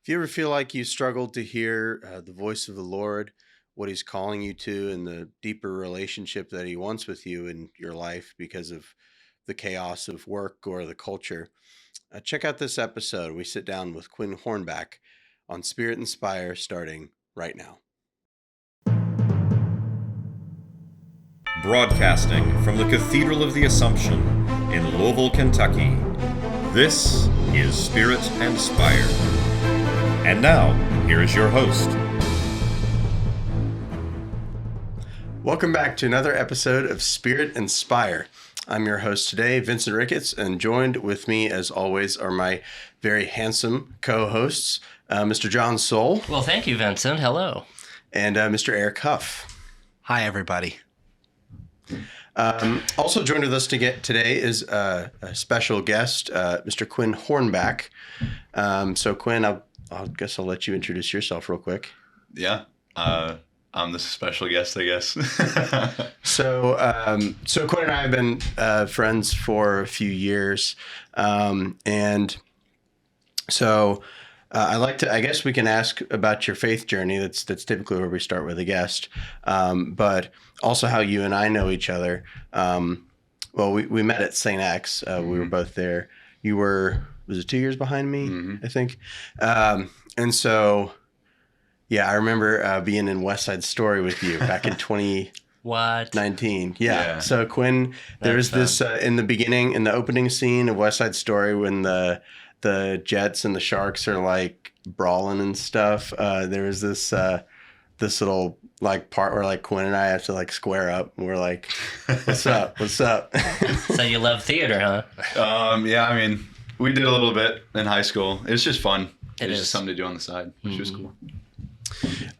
If you ever feel like you struggled to hear the voice of the Lord, what He's calling you to, and the deeper relationship that He wants with you in your life because of the chaos of work or the culture, check out this episode. We sit down with Quinn Hornback on Spirit Inspire starting right now. Broadcasting from the Cathedral of the Assumption in Louisville, Kentucky, this is Spirit Inspire. And now, here is your host. Welcome back to another episode of Spirit Inspire. I'm your host today, Vincent Ricketts, and joined with me, as always, are my very handsome co-hosts, Mr. John Soul. Well, thank you, Vincent. Hello. And Mr. Eric Huff. Hi, everybody. Also joined with us today is a special guest, Mr. Quinn Hornback. So Quinn, I guess I'll let you introduce yourself real quick. Yeah, I'm the special guest, I guess. So Quinn and I have been friends for a few years, and so I guess we can ask about your faith journey. That's typically where we start with a guest, but also how you and I know each other. Well, we met at St. X. We were both there. You were, was it 2 years behind me, I think? And so, yeah, I remember being in West Side Story with you back in 2019. Yeah. So Quinn, there was this in the beginning, in the opening scene of West Side Story when the Jets and the Sharks are like brawling and stuff. There was this little like part where like Quinn and I have to like square up and we're like, what's up? What's up? So you love theater, huh? Yeah, I mean, we did a little bit in high school. It was just fun. It was is just something to do on the side, which was cool.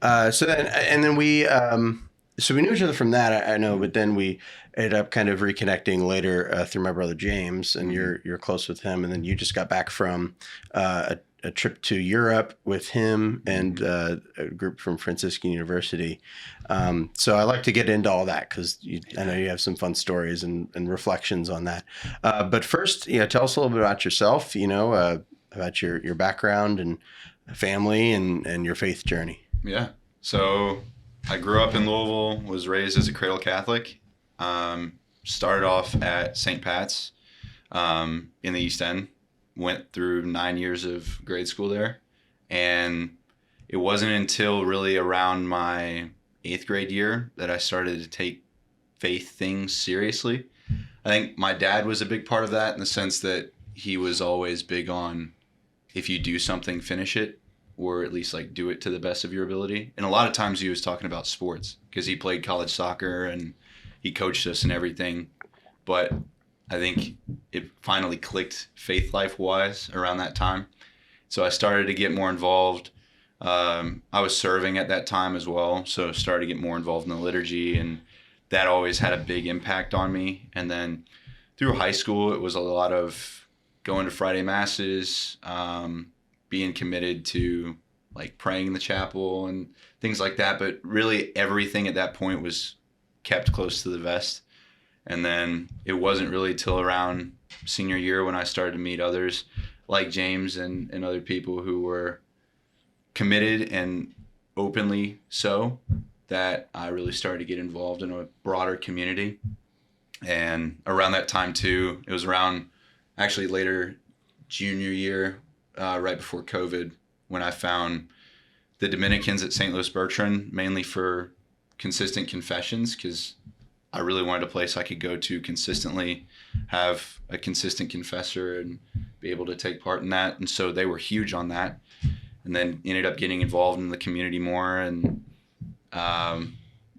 So then we knew each other from that, I know, but then we ended up kind of reconnecting later through my brother James, and you're close with him, and then you just got back from a trip to Europe with him and a group from Franciscan University. So I like to get into all that because I know you have some fun stories and reflections on that. But first, tell us a little bit about yourself, about your background and family and your faith journey. Yeah. So I grew up in Louisville, was raised as a cradle Catholic, started off at St. Pat's in the East End, went through 9 years of grade school there. And it wasn't until really around my 8th grade year that I started to take faith things seriously. I think my dad was a big part of that in the sense that he was always big on, if you do something, finish it, or at least like do it to the best of your ability. And a lot of times he was talking about sports because he played college soccer and he coached us and everything. But I think it finally clicked faith life wise around that time. So I started to get more involved. I was serving at that time as well. So started to get more involved in the liturgy, and that always had a big impact on me. And then through high school, it was a lot of going to Friday masses, being committed to like praying in the chapel and things like that. But really everything at that point was kept close to the vest. And then it wasn't really till around senior year when I started to meet others like James and other people who were committed and openly so, that I really started to get involved in a broader community. And around that time too, it was around actually later junior year, right before COVID, when I found the Dominicans at St. Louis Bertrand, mainly for consistent confessions, because I really wanted a place I could go to consistently, have a consistent confessor and be able to take part in that. And so they were huge on that. And then ended up getting involved in the community more, and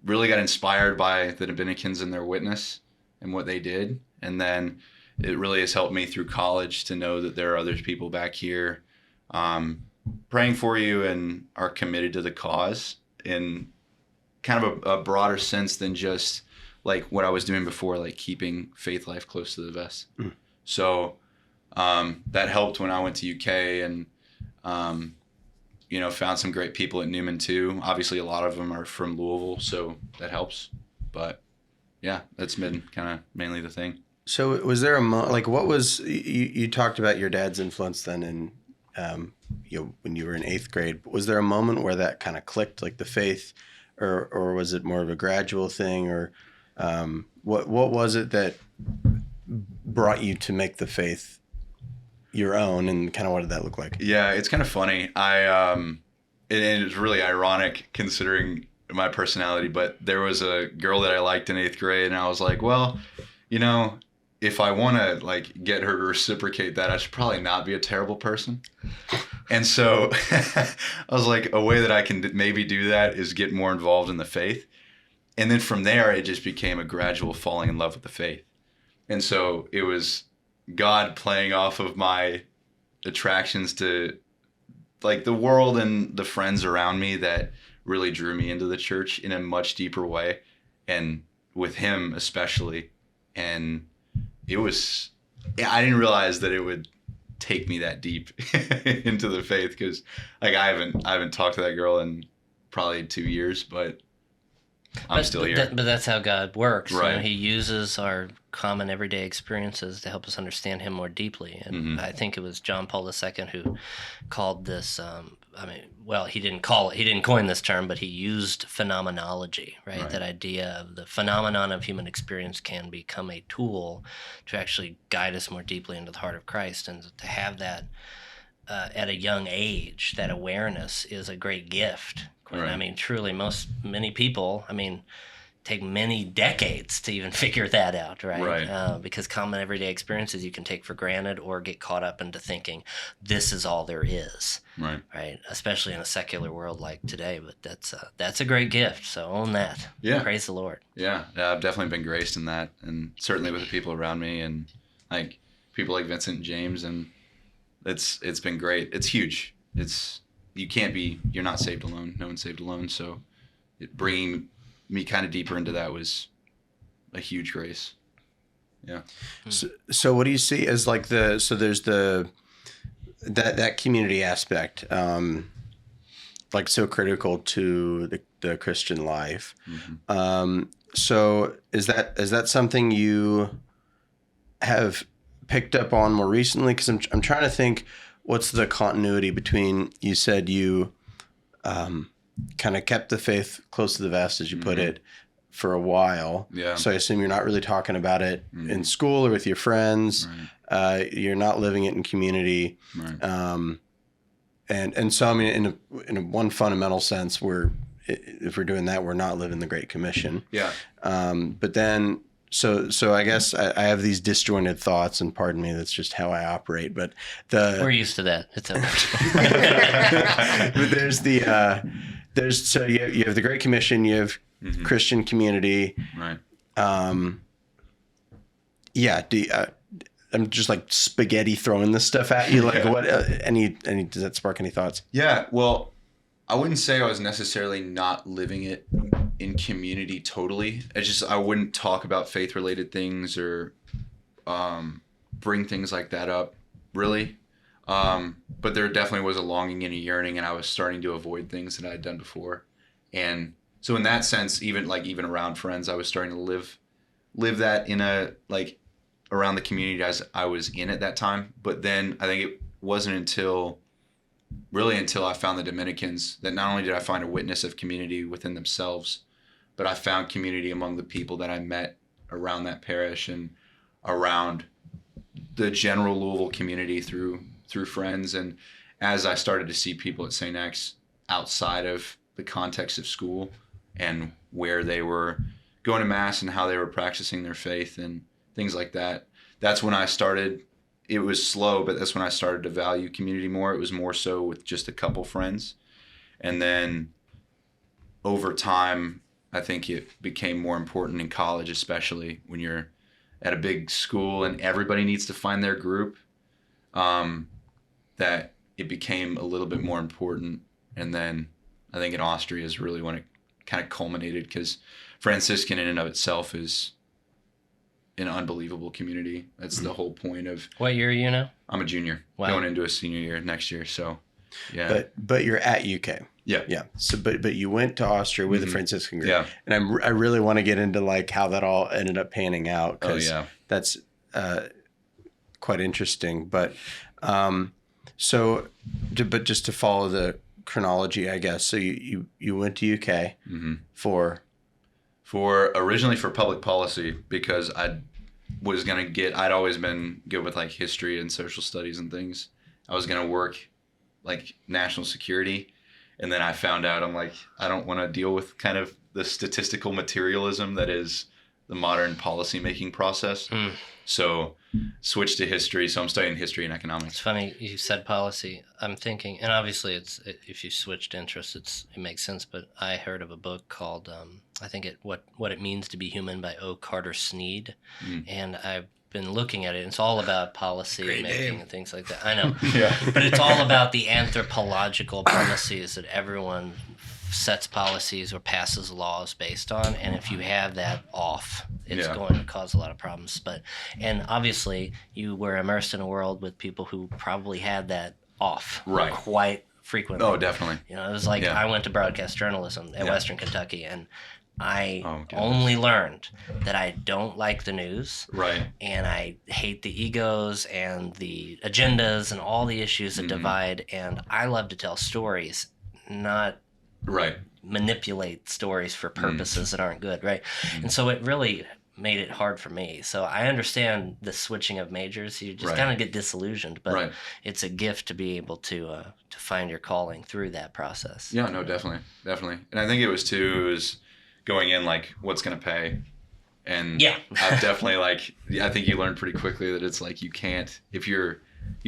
really got inspired by the Dominicans and their witness and what they did. And then it really has helped me through college to know that there are other people back here praying for you and are committed to the cause in kind of a broader sense than just like what I was doing before, like keeping faith life close to the vest. So that helped when I went to UK and, found some great people at Newman too. Obviously a lot of them are from Louisville, so that helps. But yeah, that's been kind of mainly the thing. So was there what was, you talked about your dad's influence then in when you were in 8th grade. Was there a moment where that kind of clicked, like the faith, or was it more of a gradual thing, or what was it that brought you to make the faith your own, and kind of what did that look like? Yeah, it's kind of funny. And it's really ironic considering my personality, but there was a girl that I liked in 8th grade, and I was like, well, if I want to like get her to reciprocate that, I should probably not be a terrible person. And so I was like, a way that I can maybe do that is get more involved in the faith. And then from there, it just became a gradual falling in love with the faith. And so it was God playing off of my attractions to like the world and the friends around me that really drew me into the church in a much deeper way, and with him especially. And I didn't realize that it would take me that deep into the faith, because like I haven't talked to that girl in probably 2 years, but I'm still here. But that's how God works. Right. He uses our common everyday experiences to help us understand him more deeply. And I think it was John Paul II who called this, he didn't coin this term, but he used phenomenology, right? That idea of the phenomenon of human experience can become a tool to actually guide us more deeply into the heart of Christ. And to have that at a young age, that awareness is a great gift. Quinn. Right. Truly, many people, take many decades to even figure that out, right? Right. Because common everyday experiences you can take for granted or get caught up into thinking this is all there is, Right. right? Especially in a secular world like today. But that's a great gift. So own that. Yeah. Praise the Lord. Yeah, I've definitely been graced in that, and certainly with the people around me, and like people like Vincent and James, and it's been great. It's huge. You're not saved alone. No one's saved alone. So bringing me kind of deeper into that was a huge grace. Yeah. So what do you see as like there's that community aspect, like so critical to the Christian life. So is that something you have picked up on more recently? Because I'm trying to think, what's the continuity between, you said you kind of kept the faith close to the vest, as you put it, for a while. Yeah. So I assume you're not really talking about it in school or with your friends. Right. You're not living it in community. Right. And so in a one fundamental sense, if we're doing that, we're not living the Great Commission. Yeah. But then, so I guess I have these disjointed thoughts, and pardon me, that's just how I operate. But we're used to that. It's okay. But so you have the Great Commission, you have Christian community. Right. Yeah. I'm just like spaghetti throwing this stuff at you. Like what? Does that spark any thoughts? Yeah. Well, I wouldn't say I was necessarily not living it in community totally. It's just I wouldn't talk about faith-related things or bring things like that up, really. But there definitely was a longing and a yearning, and I was starting to avoid things that I had done before. And so in that sense, even around friends, I was starting to live that in around the community as I was in at that time. But then I think it wasn't until I found the Dominicans that not only did I find a witness of community within themselves, but I found community among the people that I met around that parish and around the general Louisville community through friends. And as I started to see people at St. X outside of the context of school and where they were going to Mass and how they were practicing their faith and things like that, that's when I started. It was slow, but that's when I started to value community more. It was more so with just a couple friends. And then over time, I think it became more important in college, especially when you're at a big school and everybody needs to find their group, that it became a little bit more important. And then I think in Austria is really when it kind of culminated, because Franciscan in and of itself is an unbelievable community. That's the whole point of. What year are you now? I'm a junior, going into a senior year next year. So, yeah. But you're at UK. Yeah. Yeah. So, but you went to Austria with the Franciscan group. Yeah. And I really want to get into like how that all ended up panning out, because yeah. that's quite interesting. But So, but just to follow the chronology, I guess. So you went to UK for originally for public policy, because I'd always been good with like history and social studies and things. I was going to work like national security. And then I found out, I'm like, I don't want to deal with kind of the statistical materialism that is the modern policymaking process. So switched to history. So I'm studying history and economics. It's funny you said policy. I'm thinking, and obviously if you switched interests, it makes sense. But I heard of a book called What It Means to Be Human by O. Carter Snead, and I've been looking at it. It's all about policy making and things like that. I know, but it's all about the anthropological premises that everyone sets policies or passes laws based on, and if you have that off, it's going to cause a lot of problems. And obviously you were immersed in a world with people who probably had that off quite frequently. Oh, definitely. You know, it was like I went to broadcast journalism at Western Kentucky, and I only learned that I don't like the news, and I hate the egos and the agendas and all the issues that divide, and I love to tell stories, not manipulate stories for purposes that aren't good, And so it really made it hard for me. So I understand the switching of majors. You just kind of get disillusioned, but it's a gift to be able to find your calling through that process. Yeah, no, definitely. And I think it was going in like, what's going to pay? And I've definitely I think you learn pretty quickly that it's like, you can't, if you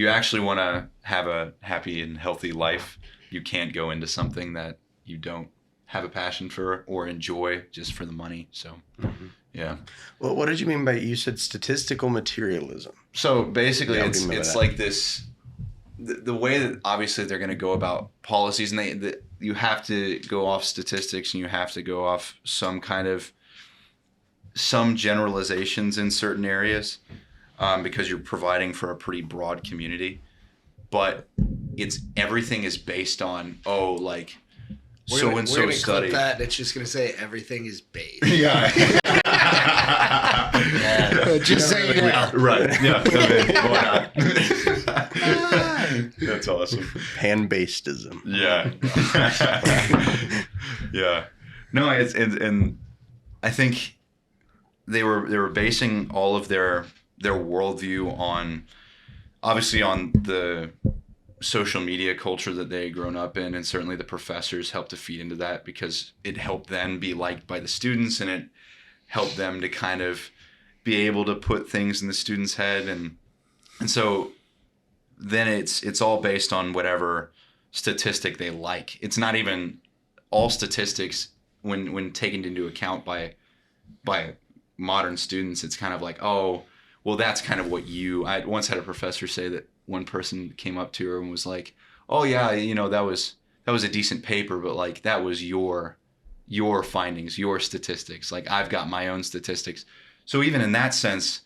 actually want to have a happy and healthy life, you can't go into something that you don't have a passion for or enjoy just for the money. So, Well, what did you mean by, you said statistical materialism? So basically it's like this, the way that obviously they're going to go about policies, and you have to go off statistics, and you have to go off some generalizations in certain areas, because you're providing for a pretty broad community. But everything is based on, so and so study. Clip that. It's just gonna say everything is based. Just say it now. Right. Yeah. Why not? That's awesome. Pan-basedism. Yeah. Yeah. No, and I think they were basing all of their worldview on, obviously, on the social media culture that they had grown up in, and certainly the professors helped to feed into that, because it helped them be liked by the students, and it helped them to kind of be able to put things in the students' head, and so then it's all based on whatever statistic they like. It's not even all statistics when taken into account by modern students. It's kind of like, oh, well, that's kind of what I once had a professor say that one person came up to her and was like, oh yeah, that was a decent paper, but like, that was your findings, your statistics. Like, I've got my own statistics. So even in that sense,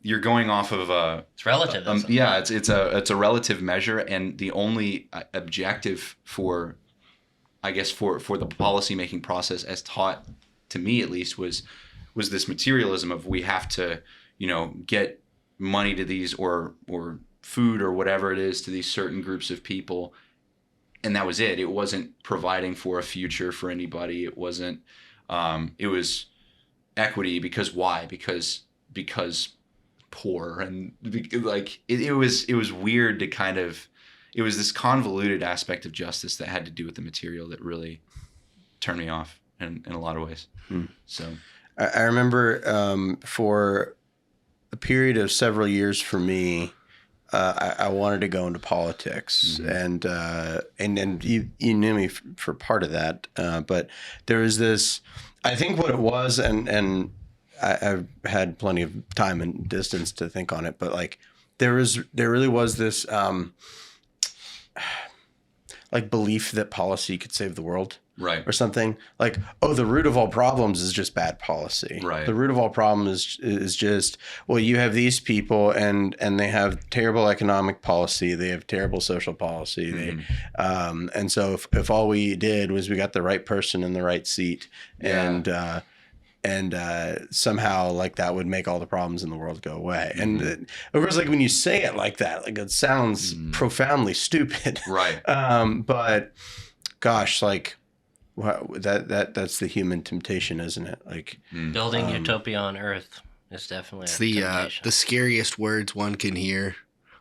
you're going off of it's relative. It's a relative measure, and the only objective for the policymaking process, as taught to me at least, was this materialism of, we have to, get money to these or food or whatever it is to these certain groups of people, and that was it. It wasn't providing for a future for anybody. It wasn't. It was equity, because why? Because poor, and like it was weird to kind of. It was this convoluted aspect of justice that had to do with the material that really turned me off in a lot of ways. So I remember for a period of several years for me, I wanted to go into politics, and you knew me for part of that, but there was this, I think what it was, and I've had plenty of time and distance to think on it, but like there really was this like belief that policy could save the world. Right. Or something like, oh, the root of all problems is just bad policy. Right. The root of all problems is just, well, you have these people and they have terrible economic policy. They have terrible social policy. And so if all we did was we got the right person in the right seat, and somehow like that would make all the problems in the world go away. And of course, like when you say it like that, like it sounds profoundly stupid. Right. But gosh, like that's the human temptation, isn't it? Like Building utopia on Earth is definitely It's a temptation. the scariest words one can hear.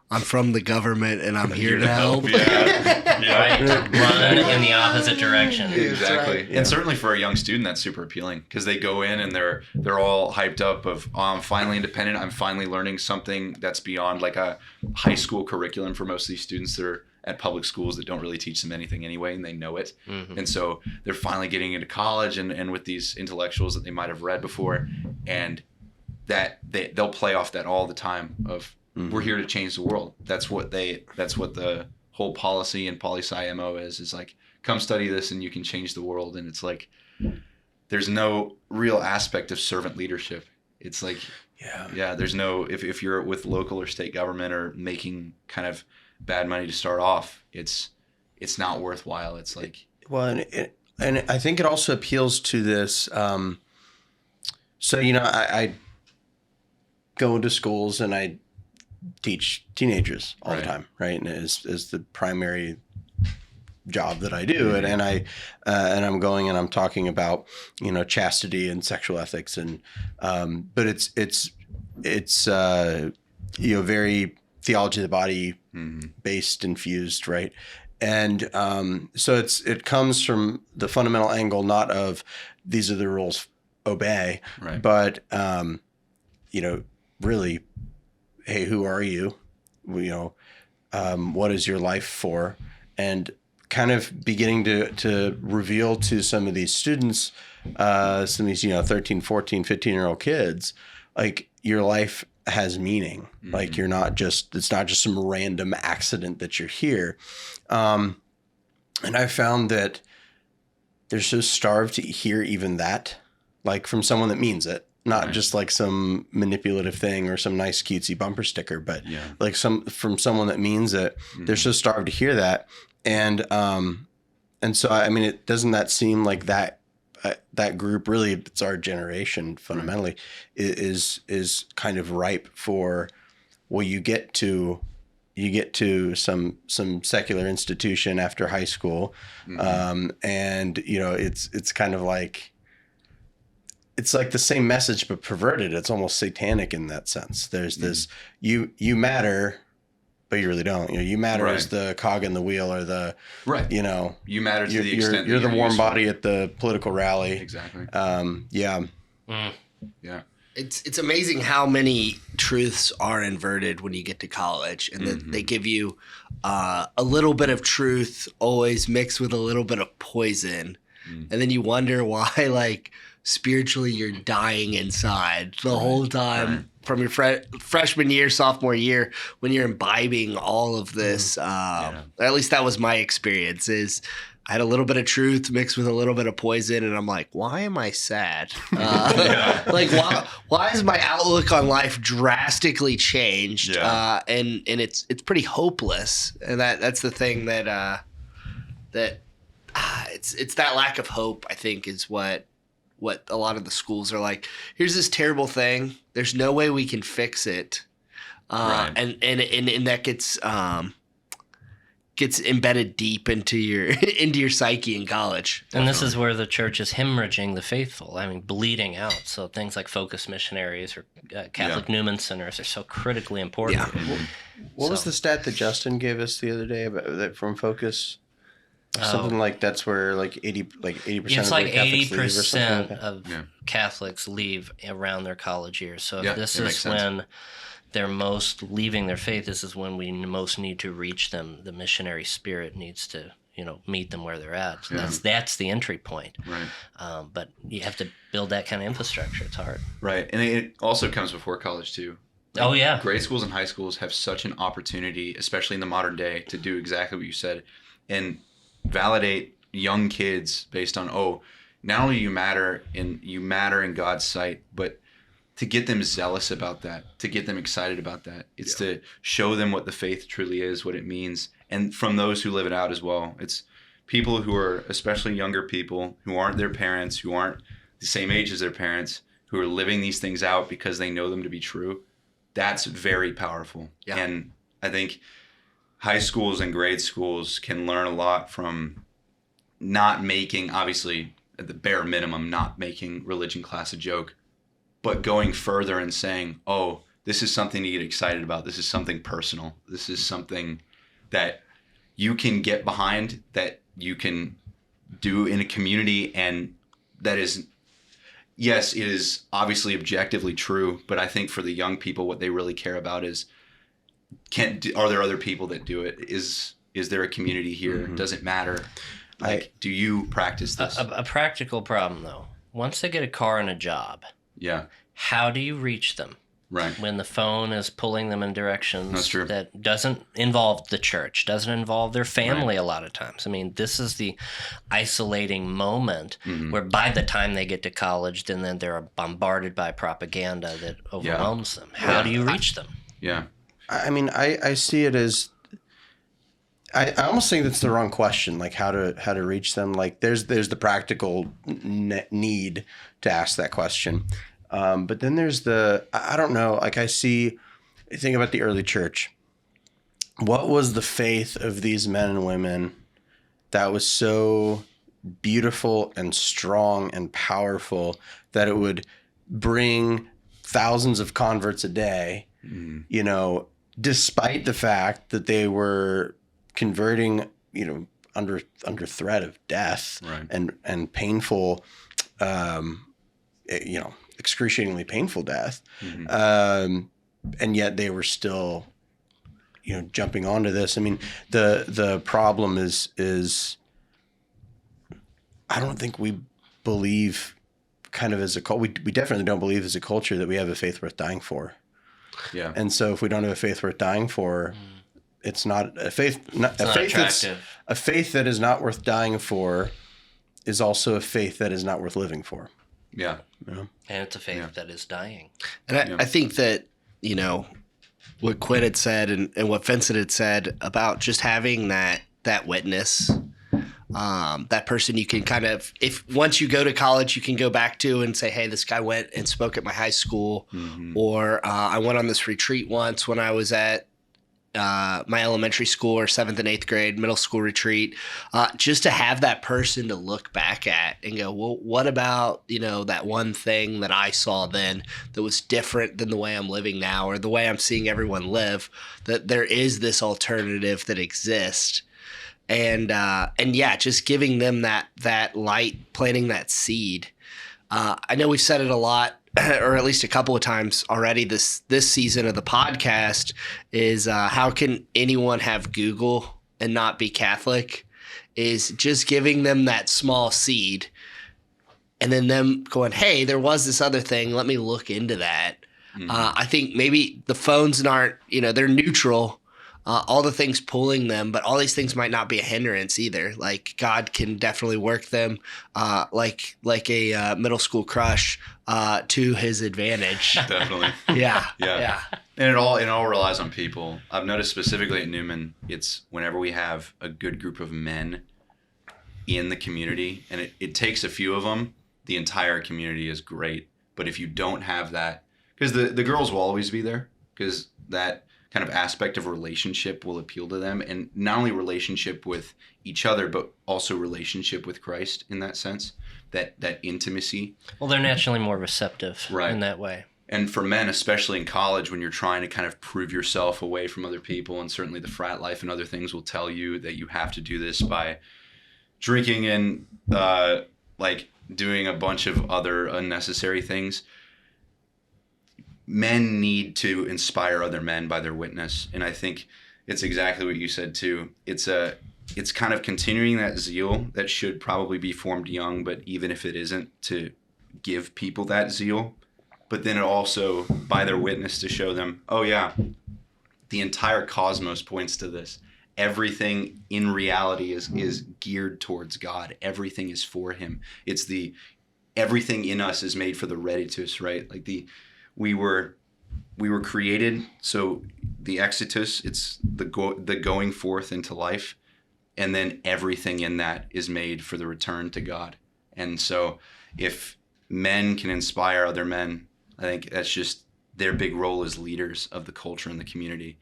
I'm from the government and I'm here to help. Right? Run in the opposite direction. Exactly. right. And certainly for a young student, that's super appealing because they go in and they're all hyped up of, oh, I'm finally independent. I'm finally learning something that's beyond like a high school curriculum for most of these students that are at public schools that don't really teach them anything anyway, and they know it. And so they're finally getting into college and with these intellectuals that they might have read before, and that they'll play off that all the time of, we're here to change the world. That's what the whole policy and poli-sci MO is like, come study this and you can change the world. And it's like, there's no real aspect of servant leadership. It's like, there's no, if you're with local or state government or making kind of bad money to start off, it's not worthwhile. It's like, well, and I think it also appeals to this. So, I go into schools and I teach teenagers all the time, right? And is the primary job that I do, and I'm going and I'm talking about chastity and sexual ethics, and but it's very theology of the body based, infused, right? And so it comes from the fundamental angle not of these are the rules, obey, right, but really, hey, who are you? What is your life for? And kind of beginning to reveal to some of these students, some of these 13, 14, 15-year-old kids, like your life has meaning. Like it's not just some random accident that you're here. And I found that they're so starved to hear even that, like from someone that means it. Not just like some manipulative thing or some nice cutesy bumper sticker, but like from someone that means it. They're so starved to hear that, and so I mean, doesn't that seem like that group, really, it's our generation fundamentally, is kind of ripe for, well, you get to some secular institution after high school, and it's kind of like. It's like the same message, but perverted. It's almost satanic in that sense. There's this, you matter, but you really don't. You matter as the cog in the wheel, or the, you matter to the extent that you're the warm useful. body at the political rally. Exactly. Yeah. It's amazing how many truths are inverted when you get to college, and that they give you a little bit of truth always mixed with a little bit of poison, and then you wonder why, like, spiritually you're dying inside the whole time from your freshman year, sophomore year, when you're imbibing all of this. At least that was my experience. Is I had a little bit of truth mixed with a little bit of poison, and I'm like, why am I sad? Like, why is my outlook on life drastically changed? And it's pretty hopeless. And that's the thing that it's that lack of hope, I think, is what a lot of the schools are like. Here's this terrible thing. There's no way we can fix it. And that gets embedded deep into your psyche in college. And this is where the church is hemorrhaging the faithful. I mean, bleeding out. So things like Focus Missionaries or Catholic Newman Centers are so critically important. What was the stat that Justin gave us the other day about that from Focus? Something like that's where like 80%. It's like 80% of Catholics leave around their college years. So if this is when they're most leaving their faith, this is when we most need to reach them. The missionary spirit needs to, meet them where they're at. So that's the entry point. Right. But you have to build that kind of infrastructure. It's hard. Right. And it also comes before college too. Grade schools and high schools have such an opportunity, especially in the modern day, to do exactly what you said and validate young kids based on, not only you matter in God's sight, but to get them zealous about that, to get them excited about that. It's to show them what the faith truly is, what it means, and from those who live it out as well. It's people who are, especially younger people, who aren't their parents, who aren't the same age as their parents, who are living these things out because they know them to be true, that's very powerful. Yeah. And I think high schools and grade schools can learn a lot from not making, obviously, at the bare minimum, not making religion class a joke, but going further and saying, oh, this is something to get excited about. This is something personal. This is something that you can get behind, that you can do in a community, and that is, yes, it is obviously objectively true, but I think for the young people, what they really care about is, are there other people that do it? Is there a community here? Mm-hmm. Does it matter? Like, do you practice this? A practical problem, though. Once they get a car and a job, Yeah, how do you reach them? right. When the phone is pulling them in directions That's true. that doesn't involve the church, doesn't involve their family a lot of times. I mean, this is the isolating moment where by the time they get to college, then they're bombarded by propaganda that overwhelms them. How do you reach them? Yeah, I mean, I see it as, I almost think that's the wrong question. Like how to reach them. Like there's the practical need to ask that question. But then there's I don't know, like I think about the early church. What was the faith of these men and women that was so beautiful and strong and powerful that it would bring thousands of converts a day, you know, despite the fact that they were converting, you know, under threat of death, Right. and painful, you know, excruciatingly painful death. And yet they were still, you know, jumping onto this. I mean, the problem is I don't think we believe kind of as a culture, we definitely don't believe as a culture that we have a faith worth dying for. yeah. And so if we don't have a faith worth dying for, it's not a faith. It's not attractive. A faith that is not worth dying for is also a faith that is not worth living for. Yeah. You know? And it's a faith that is dying. And I think that, you know, what Quinn had said and what Vincent had said about just having that witness, that person you can kind of, if once you go to college, you can go back to and say, hey, this guy went and spoke at my high school, or I went on this retreat once when I was at my elementary school or 7th and 8th grade middle school retreat, just to have that person to look back at and go, well, what about, you know, that one thing that I saw then that was different than the way I'm living now or the way I'm seeing everyone live, that there is this alternative that exists. And yeah, just giving them that light, planting that seed. I know we've said it a lot, or at least a couple of times already this season of the podcast, is how can anyone have Google and not be Catholic? Is just giving them that small seed and then them going, hey, there was this other thing. Let me look into that. I think maybe the phones aren't, you know, they're neutral. All the things pulling them, but all these things might not be a hindrance either. Like God can definitely work them, like a middle school crush, to His advantage. Definitely. Yeah. And it all relies on people. I've noticed specifically at Newman, it's whenever we have a good group of men in the community, and it takes a few of them, the entire community is great. But if you don't have that, because the girls will always be there, because that kind of aspect of relationship will appeal to them, and not only relationship with each other, but also relationship with Christ in that sense, that intimacy. Well, they're naturally more receptive Right. in that way. And for men, especially in college, when you're trying to kind of prove yourself away from other people, and certainly the frat life and other things will tell you that you have to do this by drinking and like doing a bunch of other unnecessary things. Men need to inspire other men by their witness. And I think it's exactly what you said too. It's kind of continuing that zeal that should probably be formed young, but even if it isn't, to give people that zeal. But then it also, by their witness, to show them, oh yeah, the entire cosmos points to this. Everything in reality is geared towards God. Everything is for Him. Everything in us is made for the reditus, right? Like we were created, so the exitus, it's the going forth into life, and then everything in that is made for the return to God. And so if men can inspire other men. I think that's just their big role as leaders of the culture and the community.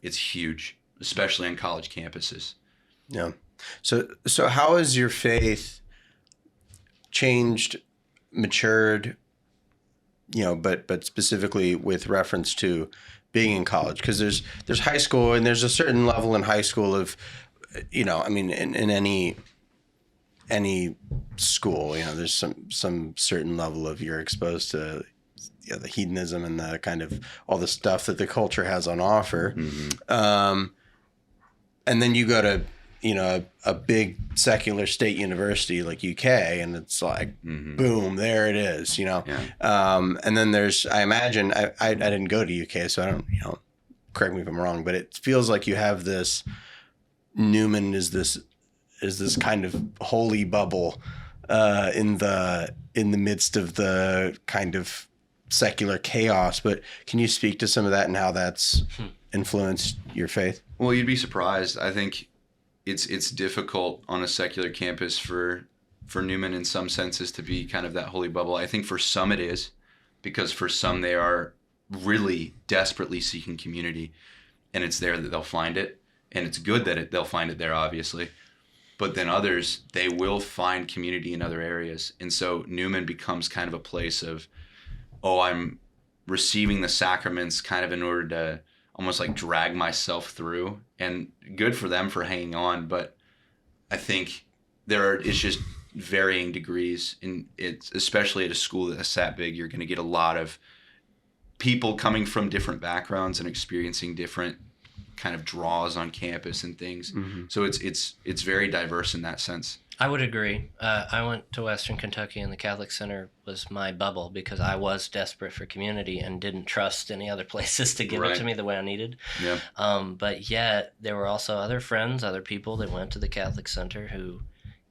It's huge, especially on college campuses. Yeah. So how has your faith changed, matured, but specifically with reference to being in college? Because there's high school, and there's a certain level in high school of, in any school, there's some certain level of you're exposed to the hedonism and the kind of all the stuff that the culture has on offer. And then you go to, a big secular state university like UK, and it's like, boom, there it is, And then I imagine, I didn't go to UK, so I don't, correct me if I'm wrong, but it feels like you have this, Newman is this kind of holy bubble in the midst of the kind of secular chaos. But can you speak to some of that and how that's influenced your faith? Well, you'd be surprised. I think it's difficult on a secular campus for Newman in some senses to be kind of that holy bubble. I think for some it is, because for some they are really desperately seeking community, and it's there that they'll find it, and it's good that they'll find it there, obviously. But then others, they will find community in other areas. And so Newman becomes kind of a place of, I'm receiving the sacraments kind of in order to almost like drag myself through. And good for them for hanging on. But I think it's just varying degrees. And it's especially at a school that's that big, you're going to get a lot of people coming from different backgrounds and experiencing different kind of draws on campus and things. So it's very diverse in that sense. I would agree. I went to Western Kentucky, and the Catholic Center was my bubble because I was desperate for community and didn't trust any other places to give it to me the way I needed. Yeah. But yet there were also other friends, other people that went to the Catholic Center who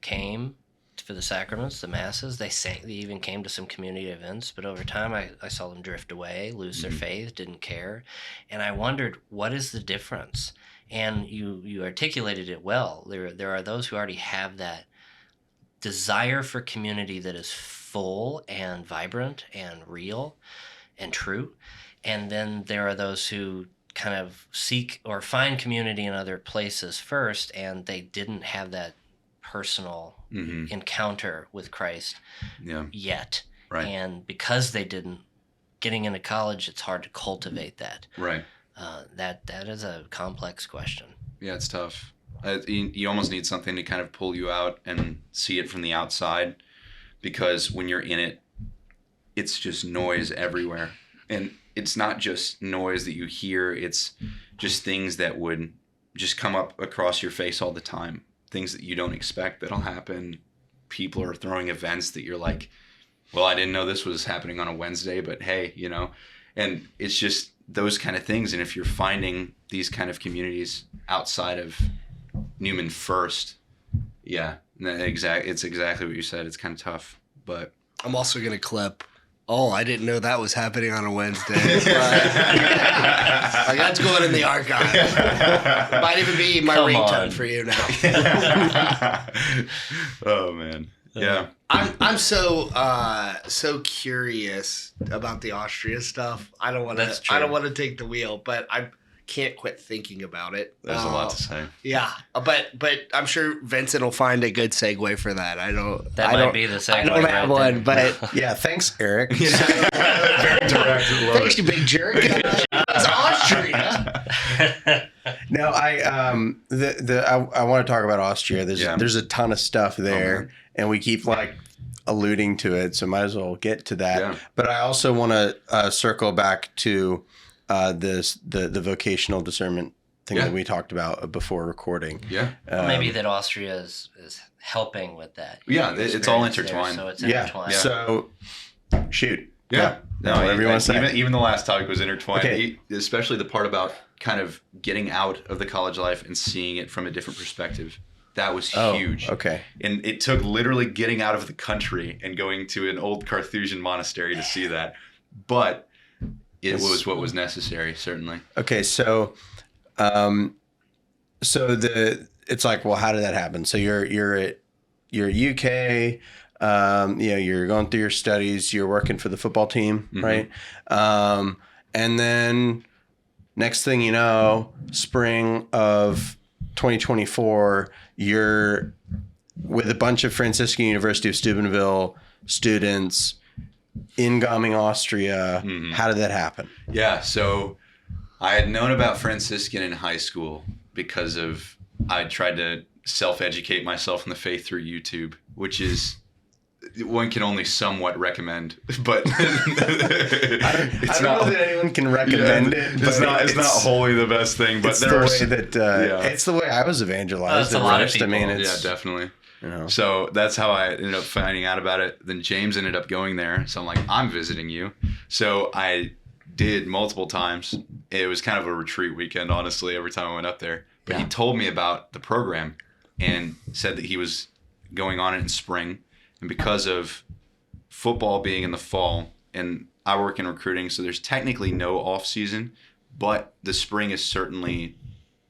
came for the sacraments, the masses. They even came to some community events, but over time I saw them drift away, lose their faith, didn't care. And I wondered, what is the difference? And you articulated it well. There are those who already have that desire for community that is full and vibrant and real and true. And then there are those who kind of seek or find community in other places first, and they didn't have that personal encounter with Christ yet. Right. And because they didn't, getting into college, it's hard to cultivate that. Right. That is a complex question. Yeah, it's tough. You almost need something to kind of pull you out and see it from the outside, because when you're in it, it's just noise everywhere. And it's not just noise that you hear, it's just things that would just come up across your face all the time. Things that you don't expect that'll happen. People are throwing events that you're like, well, I didn't know this was happening on a Wednesday, but hey, and it's just those kind of things. And if you're finding these kind of communities outside of Newman first, it's exactly what you said. It's kind of tough, but I'm also going to clip, I didn't know that was happening on a Wednesday. That's going in the archive. It might even be my ringtone for you now. Oh, man. Yeah. I'm so curious about the Austria stuff. I don't want to take the wheel, but I can't quit thinking about it. There's a lot to say. Yeah, but I'm sure Vincent will find a good segue for that. That might be the segue. I don't have one, but yeah. Thanks, Eric. Very direct. Thanks, you big jerk. It's Austria. No, I want to talk about Austria. There's a ton of stuff there, and we keep alluding to it, so might as well get to that. Yeah. But I also want to circle back to the vocational discernment thing that we talked about before recording. Yeah. Maybe that Austria is helping with that. Yeah, it's all intertwined. There, so it's intertwined. Yeah. So, shoot. Yeah. No, whatever you want to say. Even the last topic was intertwined. Okay. Especially the part about kind of getting out of the college life and seeing it from a different perspective. That was huge. Okay. And it took literally getting out of the country and going to an old Carthusian monastery to see that. But it was what was necessary, certainly. Okay, so it's like, well, how did that happen? So you're at UK, You're going through your studies, you're working for the football team, right? And then next thing you know, spring of 2024, you're with a bunch of Franciscan University of Steubenville students in Gaming, Austria. How did that happen? Yeah, so I had known about Franciscan in high school because I tried to self-educate myself in the faith through YouTube, which is one can only somewhat recommend, but I don't know that anyone can recommend it. It's not wholly the best thing, but it's the way I was evangelized at first. I mean, definitely. So that's how I ended up finding out about it. Then James ended up going there, so I'm like, I'm visiting you. So I did multiple times. It was kind of a retreat weekend, honestly, every time I went up there. But he told me about the program and said that he was going on it in spring. And because of football being in the fall, and I work in recruiting, so there's technically no off season, but the spring is certainly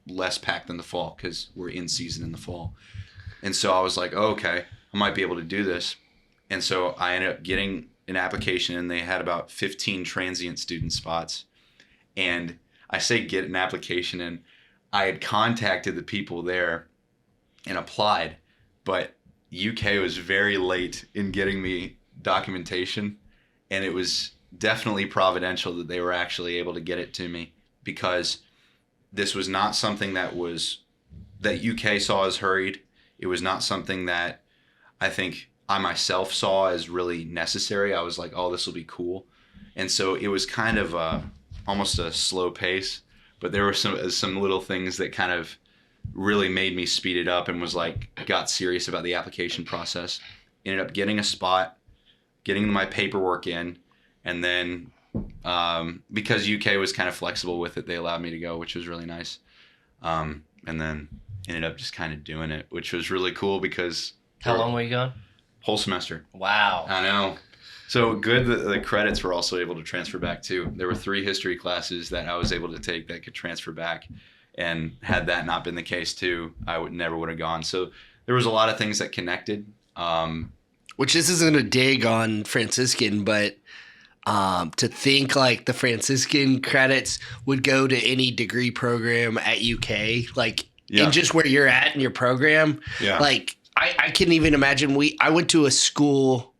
less packed than the fall because we're in season in the fall. And so I was like, oh, okay, I might be able to do this. And so I ended up getting an application, and they had about 15 transient student spots. And I say get an application, and I had contacted the people there and applied, but UK was very late in getting me documentation, and it was definitely providential that they were actually able to get it to me, because this was not something that UK saw as hurried. It was not something that I think I myself saw as really necessary. I was like, oh, this will be cool. And so it was kind of almost a slow pace, but there were some little things that kind of really made me speed it up and was like, got serious about the application process. Ended up getting a spot, getting my paperwork in, and then because UK was kind of flexible with it, they allowed me to go, which was really nice. And then ended up just kind of doing it, which was really cool because... How long were you gone? Whole semester. Wow. I know. So good that the credits were also able to transfer back too. There were 3 history classes that I was able to take that could transfer back. And had that not been the case too, I never would have gone. So there was a lot of things that connected. Which this isn't a dig on Franciscan, but to think like the Franciscan credits would go to any degree program at UK, like in just where you're at in your program. Yeah. Like I couldn't even imagine. I went to a school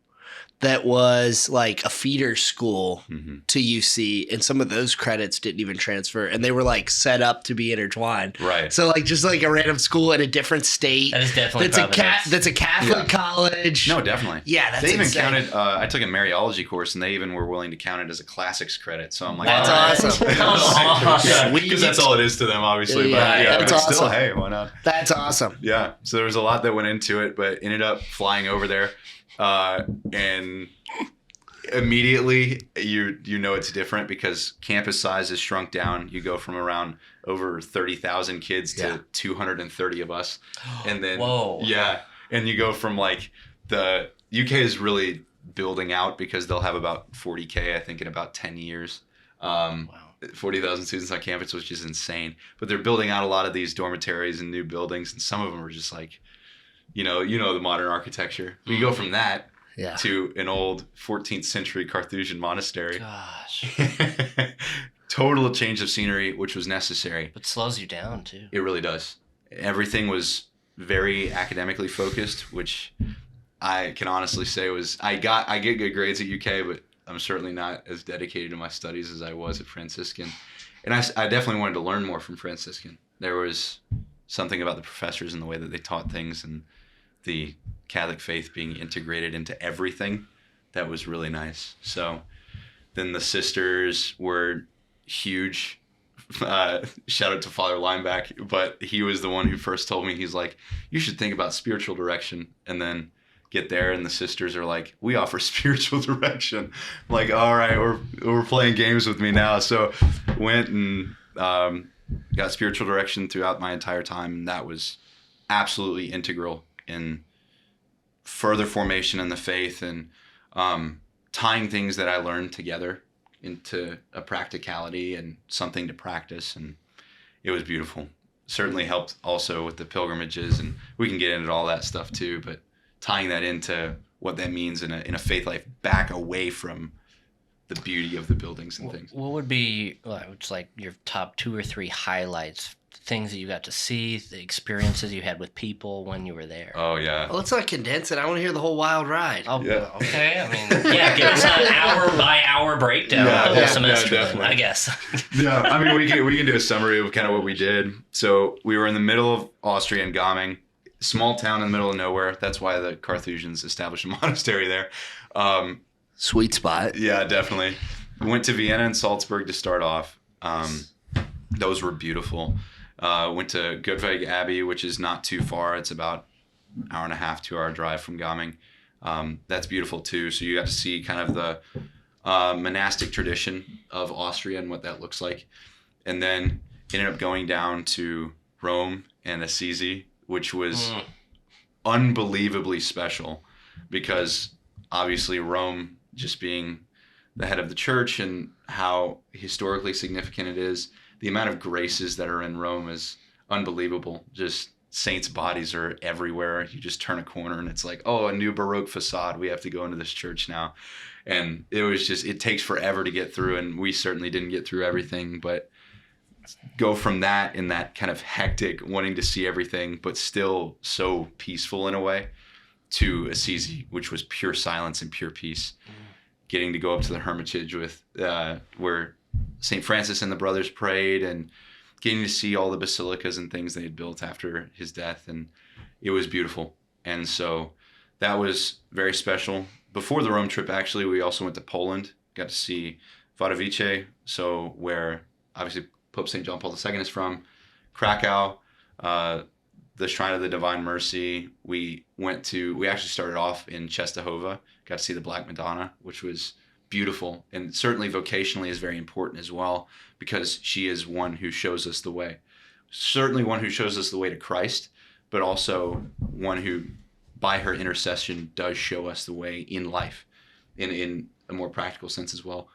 that was like a feeder school to UC, and some of those credits didn't even transfer, and they were like set up to be intertwined. Right. So like just like a random school in a different state. That is definitely that's a Catholic college. No, definitely. Yeah, that's they even insane. counted. I took a Mariology course, and they even were willing to count it as a classics credit. So I'm like, That's awesome. because that's all it is to them, obviously. Yeah, but that's still, awesome. hey, why not? That's awesome. Yeah. So there was a lot that went into it, but ended up flying over there. And immediately you know it's different because campus size has shrunk down. You go from around over 30,000 kids to 230 of us. And then, and you go from like the UK is really building out because they'll have about 40K, I think, in about 10 years. 40,000 students on campus, which is insane. But they're building out a lot of these dormitories and new buildings, and some of them are just like, you know the modern architecture. We go from that to an old 14th century Carthusian monastery. Gosh. Total change of scenery, which was necessary. But slows you down too. It really does. Everything was very academically focused, which I can honestly say was I get good grades at UK, but I'm certainly not as dedicated to my studies as I was at Franciscan. And I definitely wanted to learn more from Franciscan. There was something about the professors and the way that they taught things and the Catholic faith being integrated into everything that was really nice. So then the sisters were huge. Shout out to Father Lineback, but he was the one who first told me, he's like, you should think about spiritual direction. And then get there and the sisters are like, we offer spiritual direction. I'm like, all right, we're playing games with me now. So went and got spiritual direction throughout my entire time, and that was absolutely integral in further formation in the faith and tying things that I learned together into a practicality and something to practice, and it was beautiful. Certainly helped also with the pilgrimages, and we can get into all that stuff too, but tying that into what that means in a faith life, back away from the beauty of the buildings and things. What would be like your top 2 or 3 highlights, things that you got to see, the experiences you had with people when you were there? Oh yeah. Well, let's not condense it. I want to hear the whole wild ride. Oh, Yeah. okay. I mean, yeah, give us an hour-by-hour breakdown of the whole semester, definitely. I guess. Yeah, I mean, we can do a summary of kind of what we did. So we were in the middle of Austria and Gaming, small town in the middle of nowhere. That's why the Carthusians established a monastery there. Sweet spot. Yeah, definitely. We went to Vienna and Salzburg to start off. Those were beautiful. Went to Goodweg Abbey, which is not too far. It's about an hour and a half, 2-hour drive from Gaming. That's beautiful too. So you got to see kind of the monastic tradition of Austria and what that looks like. And then ended up going down to Rome and Assisi, which was unbelievably special because obviously Rome, just being the head of the church and how historically significant it is, the amount of graces that are in Rome is unbelievable. Just saints' bodies are everywhere. You just turn a corner and it's like, oh, a new Baroque facade. We have to go into this church now. And it was just, it takes forever to get through. And we certainly didn't get through everything, but go from that in that kind of hectic, wanting to see everything, but still so peaceful in a way, to Assisi, which was pure silence and pure peace. Getting to go up to the Hermitage with where St. Francis and the brothers prayed, and getting to see all the basilicas and things they had built after his death. And it was beautiful. And so that was very special. Before the Rome trip, actually, we also went to Poland, got to see Wadowice, so where obviously Pope St. John Paul II is from, Krakow, the Shrine of the Divine Mercy. We actually started off in Czestochowa, got to see the Black Madonna, which was beautiful, and certainly vocationally is very important as well, because she is one who shows us the way. Certainly one who shows us the way to Christ, but also one who, by her intercession, does show us the way in life, in a more practical sense as well.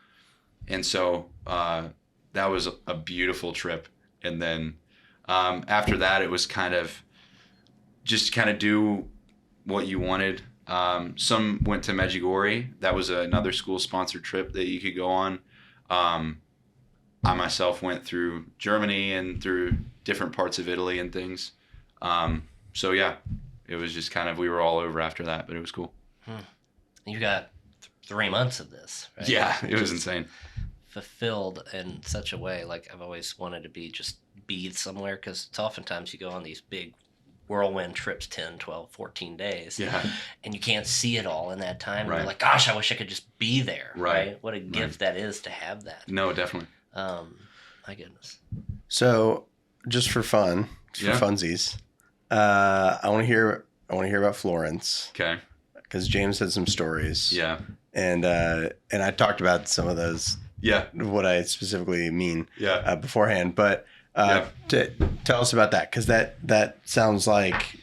And so that was a beautiful trip. And then after that, it was kind of do what you wanted. Some went to Medjugorje. That was another school-sponsored trip that you could go on. I myself went through Germany and through different parts of Italy and things. So yeah, it was just kind of, we were all over after that, but it was cool. You got 3 months of this, right? Yeah, it was insane. Fulfilled in such a way. Like, I've always wanted to be somewhere, because it's oftentimes you go on these big whirlwind trips, 10, 12, 14 days. Yeah. And you can't see it all in that time. Right. And you're like, gosh, I wish I could just be there. Right. What a gift that is to have that. No, definitely. My goodness. So, just for fun, for funsies, I want to hear about Florence, Okay. because James had some stories. Yeah. And I talked about some of those. Yeah. What I specifically mean. Yeah. Beforehand, but tell us about that, because that sounds like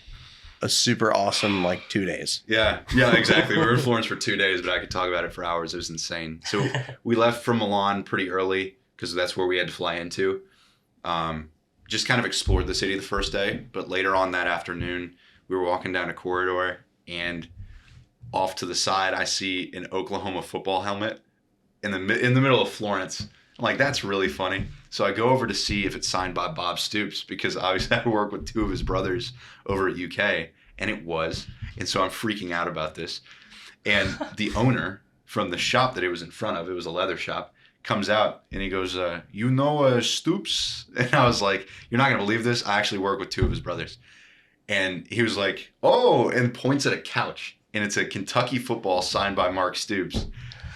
a super awesome 2 days. Yeah, exactly. We were in Florence for 2 days, but I could talk about it for hours. It was insane. So we left from Milan pretty early because that's where we had to fly into. Just kind of explored the city the first day, but later on that afternoon, we were walking down a corridor, and off to the side, I see an Oklahoma football helmet in the middle of Florence. I'm like, that's really funny. So I go over to see if it's signed by Bob Stoops, because obviously I work with 2 of his brothers over at UK, and it was. And so I'm freaking out about this. And the owner from the shop that it was in front of, it was a leather shop, comes out and he goes, Stoops? And I was like, you're not going to believe this. I actually work with 2 of his brothers. And he was like, oh, and points at a couch. And it's a Kentucky football signed by Mark Stoops.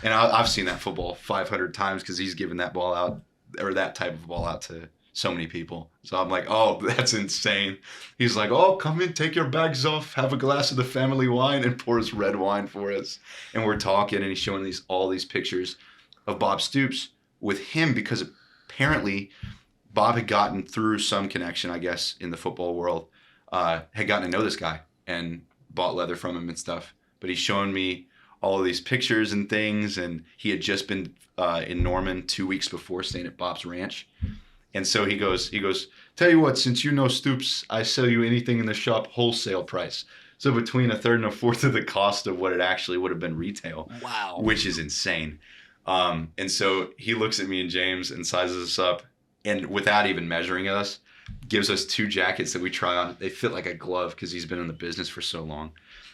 And I've seen that football 500 times because he's given that ball out, or that type of ball out, to so many people. So I'm like, oh, that's insane. He's like, oh, come in, take your bags off, have a glass of the family wine, and pours red wine for us. And we're talking, and he's showing all these pictures of Bob Stoops with him, because apparently Bob had gotten through some connection, I guess, in the football world, had gotten to know this guy and bought leather from him and stuff. But he's showing me all of these pictures and things, and he had just been in Norman 2 weeks before, staying at Bob's Ranch. And so he goes, tell you what, since you know Stoops, I sell you anything in the shop wholesale price. So between a third and a fourth of the cost of what it actually would have been retail. Wow. Which is insane. And so he looks at me and James and sizes us up, and without even measuring us, gives us 2 jackets that we try on. They fit like a glove because he's been in the business for so long.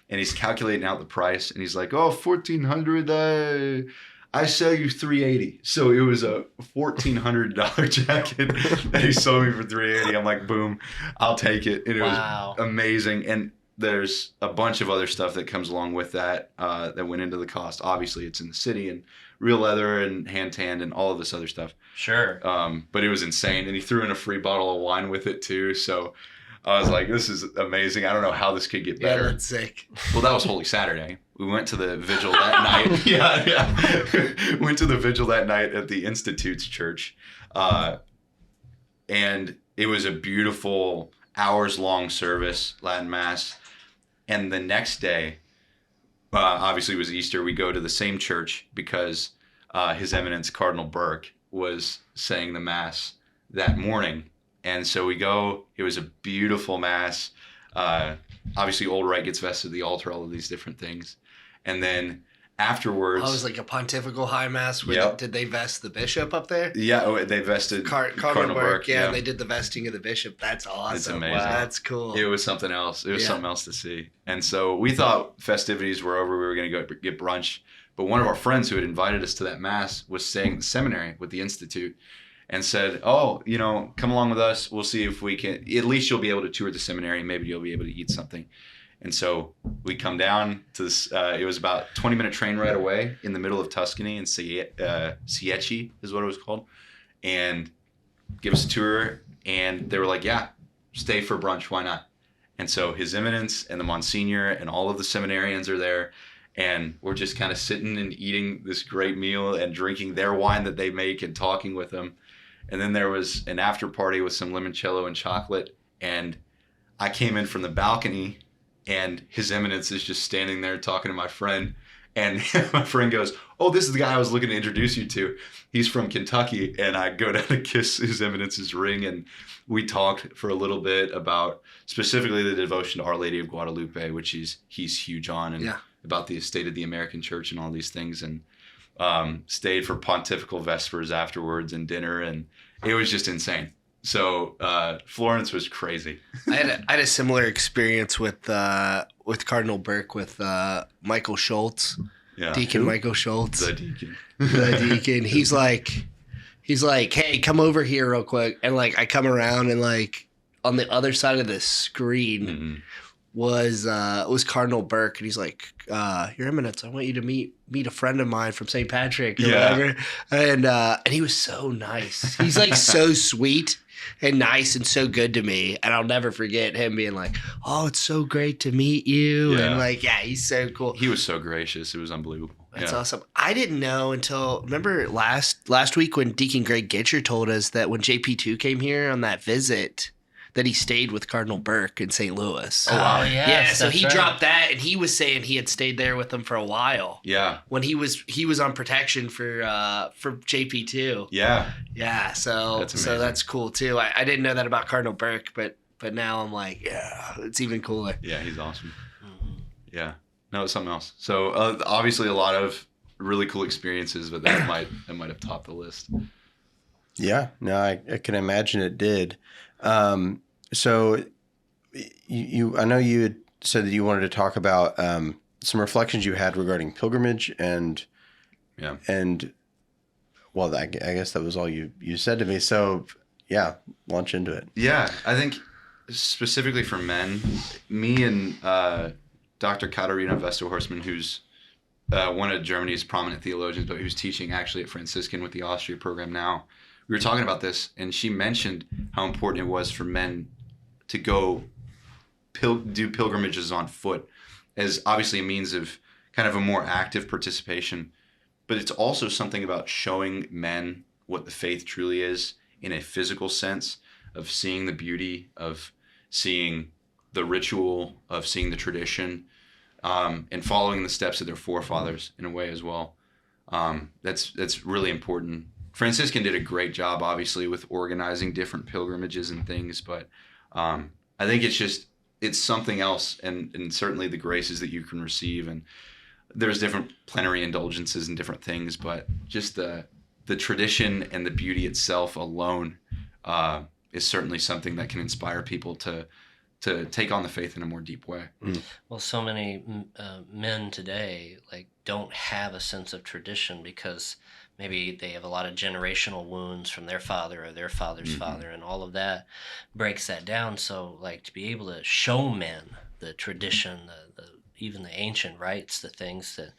And he's calculating out the price, and he's like, "Oh, $1,400. I sell you $380." So it was a $1,400 jacket that he sold me for $380. I'm like, boom, I'll take it. And it was amazing. And there's a bunch of other stuff that comes along with that that went into the cost. Obviously, it's in the city, and real leather and hand tanned and all of this other stuff. Sure. But it was insane. And he threw in a free bottle of wine with it too. So I was like, this is amazing. I don't know how this could get better. Yeah, that's sick. Well, that was Holy Saturday. We went to the vigil that night. Yeah. Went to the vigil that night at the Institute's church. And it was a beautiful hours-long service, Latin Mass. And the next day, obviously it was Easter, we go to the same church because His Eminence Cardinal Burke was saying the Mass that morning. And so we go, it was a beautiful Mass. Obviously Old Rite gets vested at the altar, all of these different things. And then afterwards... Oh, it was like a pontifical high mass. Yep. Did they vest the bishop up there? Yeah, they vested Cardinal Burke. Yeah, and they did the vesting of the bishop. That's awesome. It's amazing. Wow. That's cool. It was something else. It was something else to see. And so we thought festivities were over. We were going to go get brunch. But one of our friends who had invited us to that Mass was staying at the seminary with the Institute and said, "Oh, come along with us. We'll see if we can, at least you'll be able to tour the seminary. Maybe you'll be able to eat something." And so we come down to this, it was about a 20-minute train ride away in the middle of Tuscany, in Sieci is what it was called, and give us a tour. And they were like, "Yeah, stay for brunch. Why not?" And so His Eminence and the Monsignor and all of the seminarians are there. And we're just kind of sitting and eating this great meal and drinking their wine that they make and talking with them. And then there was an after party with some limoncello and chocolate. And I came in from the balcony, and His Eminence is just standing there talking to my friend. And my friend goes, "Oh, this is the guy I was looking to introduce you to. He's from Kentucky." And I go down to kiss His Eminence's ring. And we talked for a little bit about specifically the devotion to Our Lady of Guadalupe, which he's huge on, and about the state of the American church and all these things. And stayed for pontifical vespers afterwards and dinner. And it was just insane. So Florence was crazy. I had a similar experience with Cardinal Burke with Michael Schultz, Deacon Michael Schultz, the deacon. The deacon. He's like, "Hey, come over here real quick," and like I come around, and like on the other side of the screen was Cardinal Burke, and he's like, "Your Eminence, I want you to meet a friend of mine from St. Patrick or whatever," and he was so nice. He's like so sweet and nice and so good to me, and I'll never forget him being like, "Oh, it's so great to meet you," and like, he's so cool. He was so gracious. It was unbelievable. That's awesome. I didn't know until, remember last week when Deacon Greg Gitcher told us that when JP2 came here on that visit, that he stayed with Cardinal Burke in St. Louis. Oh, wow. Yes, so he dropped that, and he was saying he had stayed there with them for a while. Yeah. When he was on protection for JP2. Yeah. Yeah, so that's cool too. I didn't know that about Cardinal Burke, but now I'm like, yeah, it's even cooler. Yeah, he's awesome. Yeah. No, it's something else. So obviously a lot of really cool experiences, but that might have topped the list. Yeah, no, I can imagine it did. So I know you had said that you wanted to talk about some reflections you had regarding pilgrimage and well, I guess that was all you said to me. So yeah, launch into it. Yeah, I think specifically for men, me and Dr. Katharina Westerhorstman, who's one of Germany's prominent theologians, but who's teaching actually at Franciscan with the Austria program now. We were talking about this, and she mentioned how important it was for men to go do pilgrimages on foot as obviously a means of kind of a more active participation. But it's also something about showing men what the faith truly is in a physical sense, of seeing the beauty, of seeing the ritual, of seeing the tradition, and following the steps of their forefathers in a way as well. That's really important. Franciscan did a great job, obviously, with organizing different pilgrimages and things, but I think it's just it's something else, and certainly the graces that you can receive, and there's different plenary indulgences and different things, but just the tradition and the beauty itself alone is certainly something that can inspire people to take on the faith in a more deep way. Well, so many men today don't have a sense of tradition because maybe they have a lot of generational wounds from their father or their father's father, and all of that breaks that down. So to be able to show men the tradition, even the ancient rites, the things that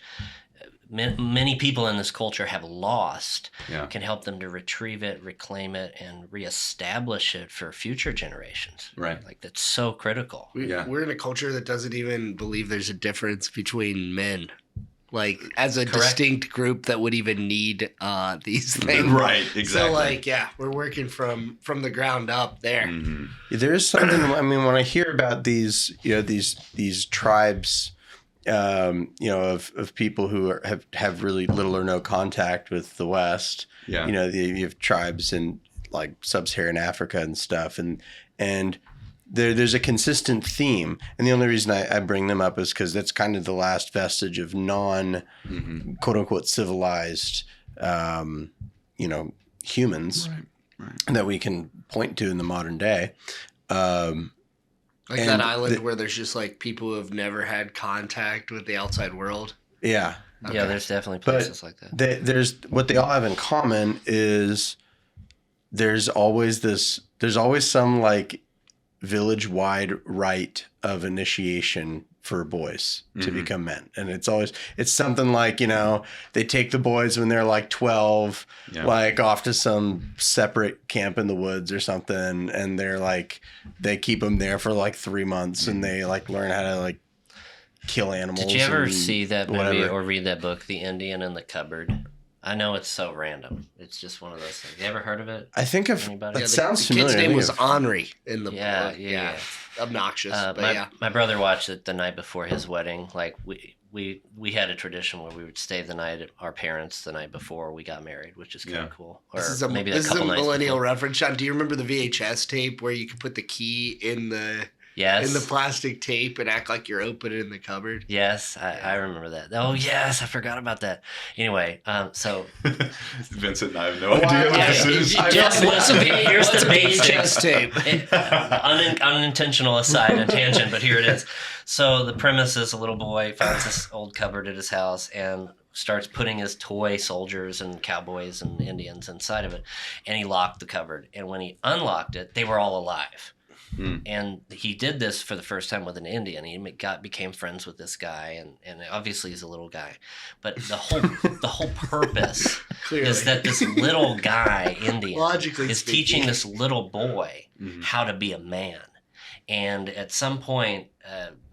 many people in this culture have lost, can help them to retrieve it, reclaim it, and reestablish it for future generations. Right. That's so critical. We're in a culture that doesn't even believe there's a difference between men. As a distinct group that would even need these things. Right, exactly. So, we're working from the ground up there. Mm-hmm. There is something, when I hear about these tribes, of people who have really little or no contact with the West. Yeah. You have tribes in sub-Saharan Africa and stuff, and there's a consistent theme, and the only reason I bring them up is because that's kind of the last vestige of quote unquote civilized, humans that we can point to in the modern day. That island where there's just people who have never had contact with the outside world. Yeah. Okay. Yeah, there's definitely places like that. There's what they all have in common is there's always some village-wide rite of initiation for boys to become men, and it's something they take the boys when they're 12, off to some separate camp in the woods or something, and they're they keep them there for 3 months, and they learn how to kill animals. Did you ever see that movie whatever. or read that book, The Indian in the Cupboard? I know it's so random. It's just one of those things. You ever heard of it? I think Anybody? that sounds familiar. The kid's name was Henri in the book. Yeah. Obnoxious, my brother watched it the night before his wedding. We had a tradition where we would stay the night at our parents' the night before we got married, which is kind of cool. Or this is a millennial reference, Sean. Do you remember the VHS tape where you could put the key in the plastic tape and act like you're opening the cupboard? Yes, I remember that. Oh, yes, I forgot about that. Anyway, so Vincent and I have no idea what this is. Here's the VHS tape. Unintentional aside and tangent, but here it is. So the premise is a little boy finds this old cupboard at his house and starts putting his toy soldiers and cowboys and Indians inside of it, and he locked the cupboard. And when he unlocked it, they were all alive. And he did this for the first time with an Indian. He became friends with this guy, and obviously he's a little guy. But the whole purpose is that this little guy, Indian, is teaching this little boy how to be a man. And at some point,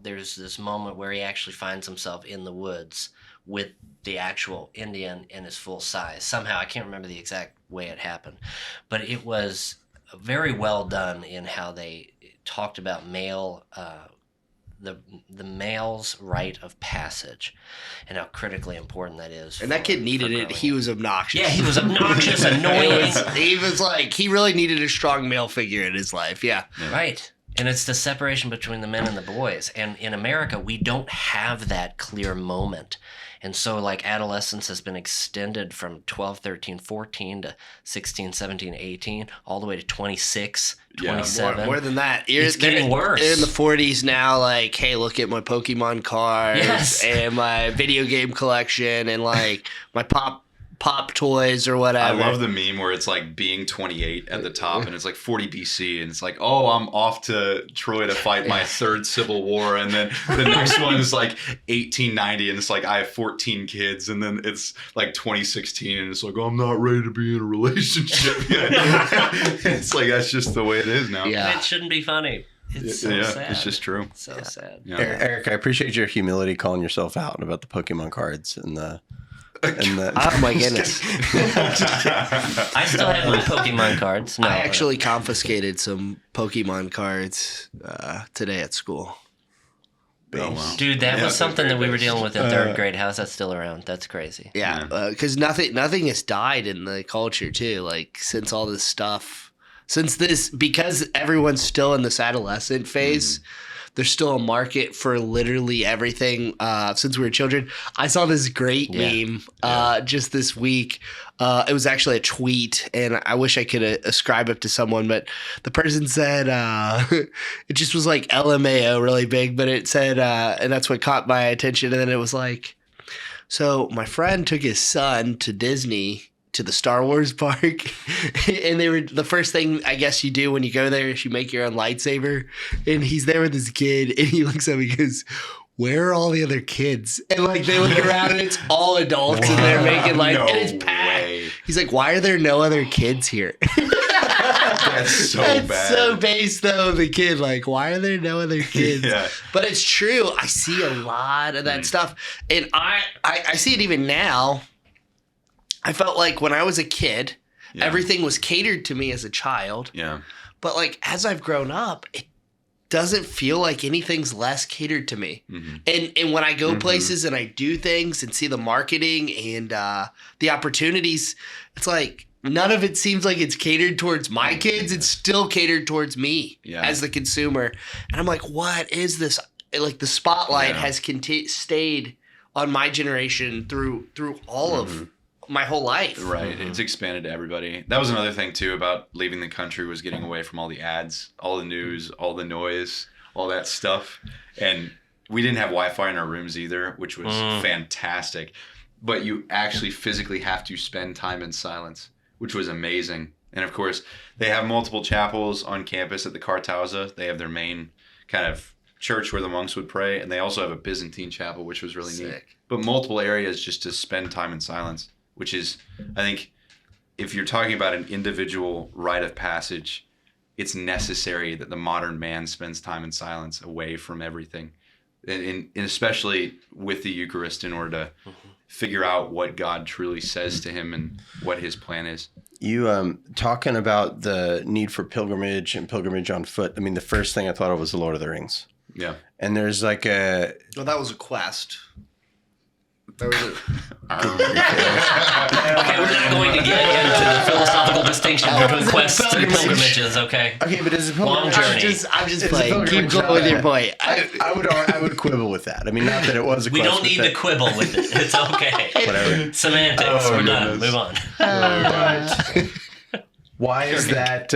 there's this moment where he actually finds himself in the woods with the actual Indian in his full size. Somehow, I can't remember the exact way it happened, but it was very well done in how they talked about the male's rite of passage and how critically important that is. And that kid needed it. He was obnoxious. Yeah, he was obnoxious, annoying. He was he really needed a strong male figure in his life. Yeah. Right. And it's the separation between the men and the boys. And in America, we don't have that clear moment. And so adolescence has been extended from 12, 13, 14 to 16, 17, 18, all the way to 26, 27. More than that. It's getting worse. They're in the 40s now, hey, look at my Pokemon cards and my video game collection and my pop toys or whatever. I love the meme where it's being 28 at the top and it's 40 BC and it's oh, I'm off to Troy to fight my third civil war, and then the next one is 1890 and it's I have 14 kids, and then it's 2016 and it's oh, I'm not ready to be in a relationship yet. It's that's just the way it is now. Yeah. It shouldn't be funny. It's so sad. It's just true. So sad. Yeah. Eric, I appreciate your humility calling yourself out about the Pokemon cards and the oh my goodness. I still have my Pokemon cards. No, I actually confiscated some Pokemon cards today at school. Oh, wow. Dude, that was something that we were dealing with in third grade. How's that still around? That's crazy. Yeah, because nothing has died in the culture too. Since all this stuff, because everyone's still in this adolescent phase, there's still a market for literally everything since we were children. I saw this great meme just this week. It was actually a tweet, and I wish I could ascribe it to someone, but the person said it just was like LMAO really big, but it said, and that's what caught my attention. And then it was like, so my friend took his son to Disney, to the Star Wars park, and the first thing I guess you do when you go there is you make your own lightsaber, and he's there with his kid, and he looks at me and goes, where are all the other kids? And like they look around and it's all adults and they're making and it's packed. He's like, why are there no other kids here? That's so bad. That's so based though, the kid, like, why are there no other kids? But it's true. I see a lot of that stuff. And I see it even now. I felt like when I was a kid, everything was catered to me as a child. Yeah. But like as I've grown up, it doesn't feel like anything's less catered to me. And when I go places and I do things and see the marketing and the opportunities, it's like none of it seems like it's catered towards my kids. It's still catered towards me as the consumer. And I'm like, what is this? Like the spotlight has stayed on my generation through all of my whole life. Right. It's expanded to everybody. That was another thing too about leaving the country, was getting away from all the ads, all the news, all the noise, all that stuff. And we didn't have Wi-Fi in our rooms either, which was fantastic. But you actually physically have to spend time in silence, which was amazing. And of course, they have multiple chapels on campus at the Kartauza. They have their main kind of church where the monks would pray. And they also have a Byzantine chapel, which was really neat. But multiple areas just to spend time in silence, which is, I think, if you're talking about an individual rite of passage, it's necessary that the modern man spends time in silence away from everything. And especially with the Eucharist, in order to figure out what God truly says to him and what his plan is. You talking about the need for pilgrimage and pilgrimage on foot. I mean, the first thing I thought of was the Lord of the Rings. Yeah. And there's like a... Well, that was a quest. There was a... Okay, we're not going to get into the philosophical distinction between quests and pilgrimages, okay? Okay, but is a Long pilgrimage... journey. I'm just playing. Keep going with your point. I would quibble with that. I mean, not that it was a We quest, don't need but to quibble with it. It's okay. Whatever. Semantics. We're done. goodness. Move on. Why is that?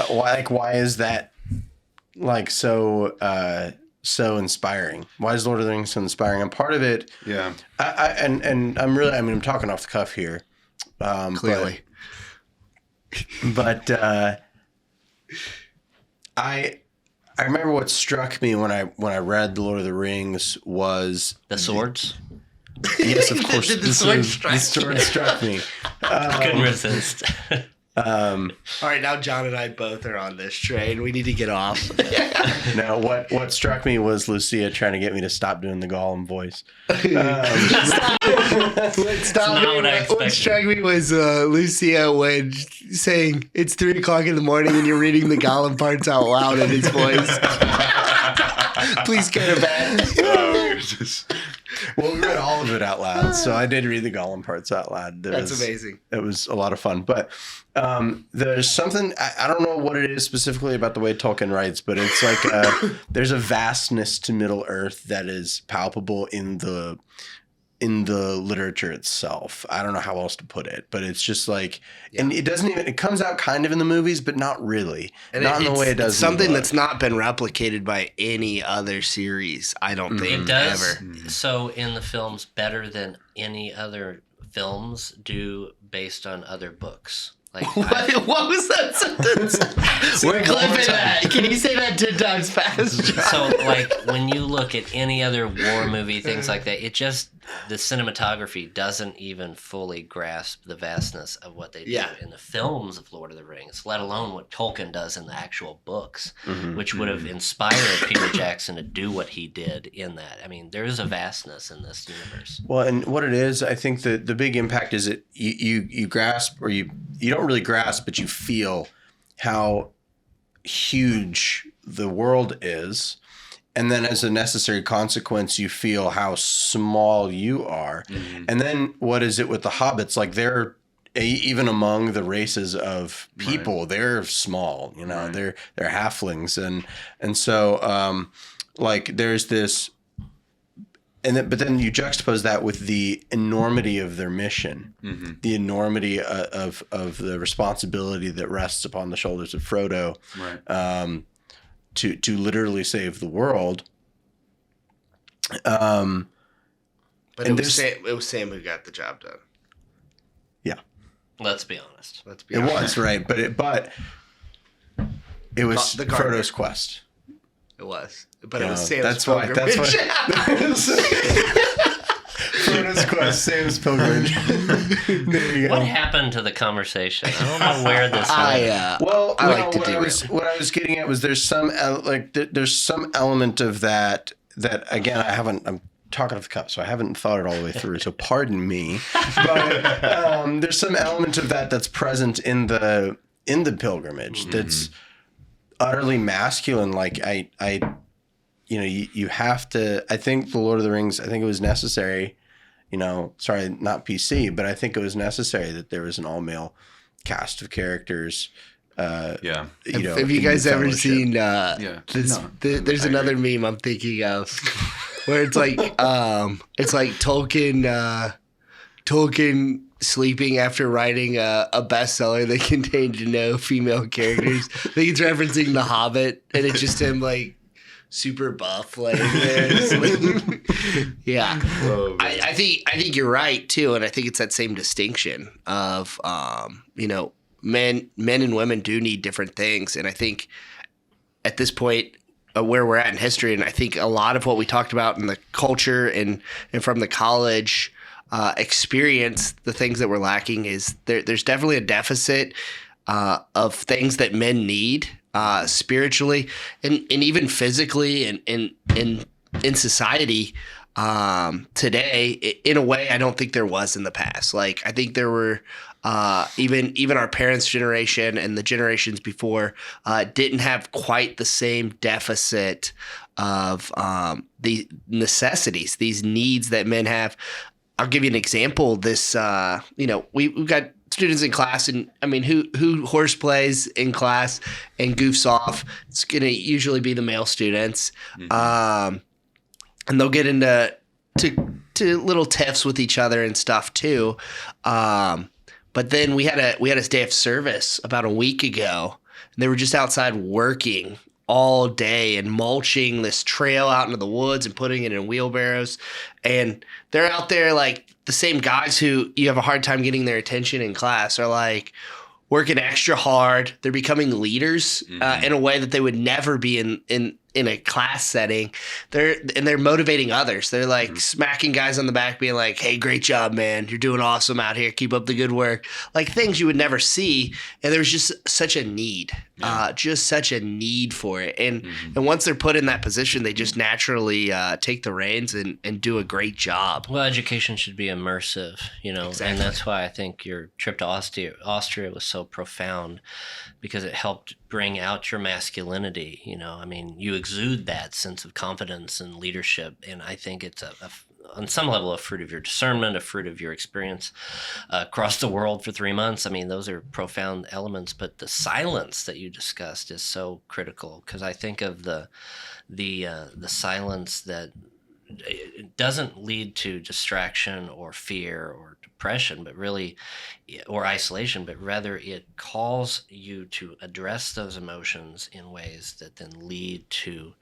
Why is that like so inspiring? Why is Lord of the Rings so inspiring? And part of it, and I'm talking off the cuff here, Clearly. but I remember what struck me when I read the Lord of the Rings was The swords? yes, of course, Did the sword strike the sword struck me. Couldn't resist. All right, now John and I both are on this train. We need to get off. Now, what struck me was Lucia trying to get me to stop doing the Gollum voice. Stop. not what I expected. What struck me was Lucia when saying it's 3:00 in the morning and you're reading the Gollum parts out loud in his voice. Please go to bed. Well, we read all of it out loud, so I did read the Gollum parts out loud. That's amazing. It was a lot of fun. But there's something, I don't know what it is specifically about the way Tolkien writes, but it's like there's a vastness to Middle Earth that is palpable in the literature itself. I don't know how else to put it, but it's just like, and it doesn't even, it comes out kind of in the movies, but not really. And not in the way it does. It's something that's not been replicated by any other series, I don't think, It does ever. so in the films better than any other films do based on other books. Like What was that sentence? We're clipping that. Can you say that 10 times fast? So, like, when you look at any other war movie, things like that, it just, the cinematography doesn't even fully grasp the vastness of what they do in the films of Lord of the Rings, let alone what Tolkien does in the actual books, which would have inspired Peter Jackson to do what he did in that. I mean, there is a vastness in this universe. Well, and what it is, I think the big impact is that you grasp, or you don't really grasp, but you feel how huge the world is. And then as a necessary consequence, you feel how small you are. And then what is it with the hobbits? Like they're, even among the races of people, they're small, you know, they're halflings. And so like there's this, but then you juxtapose that with the enormity of their mission, the enormity of the responsibility that rests upon the shoulders of Frodo, Right. To literally save the world. But And it was Sam who got the job done. Yeah, Let's be honest. Let's be it honest. was right, but it was The gardener. Frodo's quest. It was. But it Yeah, was Sam's that's why. That's pilgrimage. Frodo's quest, Sam's pilgrimage. There you go. What happened to the conversation? I don't know where this went. Well, I like to what I was getting at was there's some there's some element of that again I'm talking off the cuff, so I haven't thought it all the way through. So pardon me, but there's some element of that that's present in the pilgrimage that's utterly masculine. Like you have to. I think the Lord of the Rings. I think it was necessary. Sorry, not PC, but I think it was necessary that there was an all-male cast of characters. Yeah. Have you guys ever seen this? No, There's I another meme I'm thinking of where it's like Tolkien sleeping after writing a bestseller that contained no female characters. I think it's referencing The Hobbit, and it's just him like super buff laying there. Yeah. Whoa, I think you're right too, and I think it's that same distinction of men and women do need different things, and I think at this point where we're at in history, and I think a lot of what we talked about in the culture and from the college experience, the things that we're lacking is there's definitely a deficit of things that men need spiritually and even physically and in society today in a way I don't think there was in the past. Like I think there were even our parents' generation and the generations before didn't have quite the same deficit of the necessities, these needs that men have. I'll give you an example. This we've got students in class, and I mean, who horse plays in class and goofs off? It's gonna usually be the male students, and they'll get into little tiffs with each other and stuff too. But then we had a day of service about a week ago, and they were just outside working all day and mulching this trail out into the woods and putting it in wheelbarrows. And they're out there like the same guys who you have a hard time getting their attention in class are like working extra hard. They're becoming leaders in a way that they would never be in a class setting. They're motivating others. They're like smacking guys on the back, being like, "Hey, great job, man. You're doing awesome out here. Keep up the good work." Like things you would never see. And there's just such a need, for it. And once they're put in that position, they just naturally take the reins and do a great job. Well, education should be immersive, Exactly. and that's why I think your trip to Austria was so profound, because it helped bring out your masculinity. I mean, you exude that sense of confidence and leadership, and I think it's on some level a fruit of your discernment, a fruit of your experience across the world for 3 months. I mean, those are profound elements, but the silence that you discussed is so critical, because I think of the silence that it doesn't lead to distraction or fear or depression, but really, or isolation, but rather it calls you to address those emotions in ways that then lead to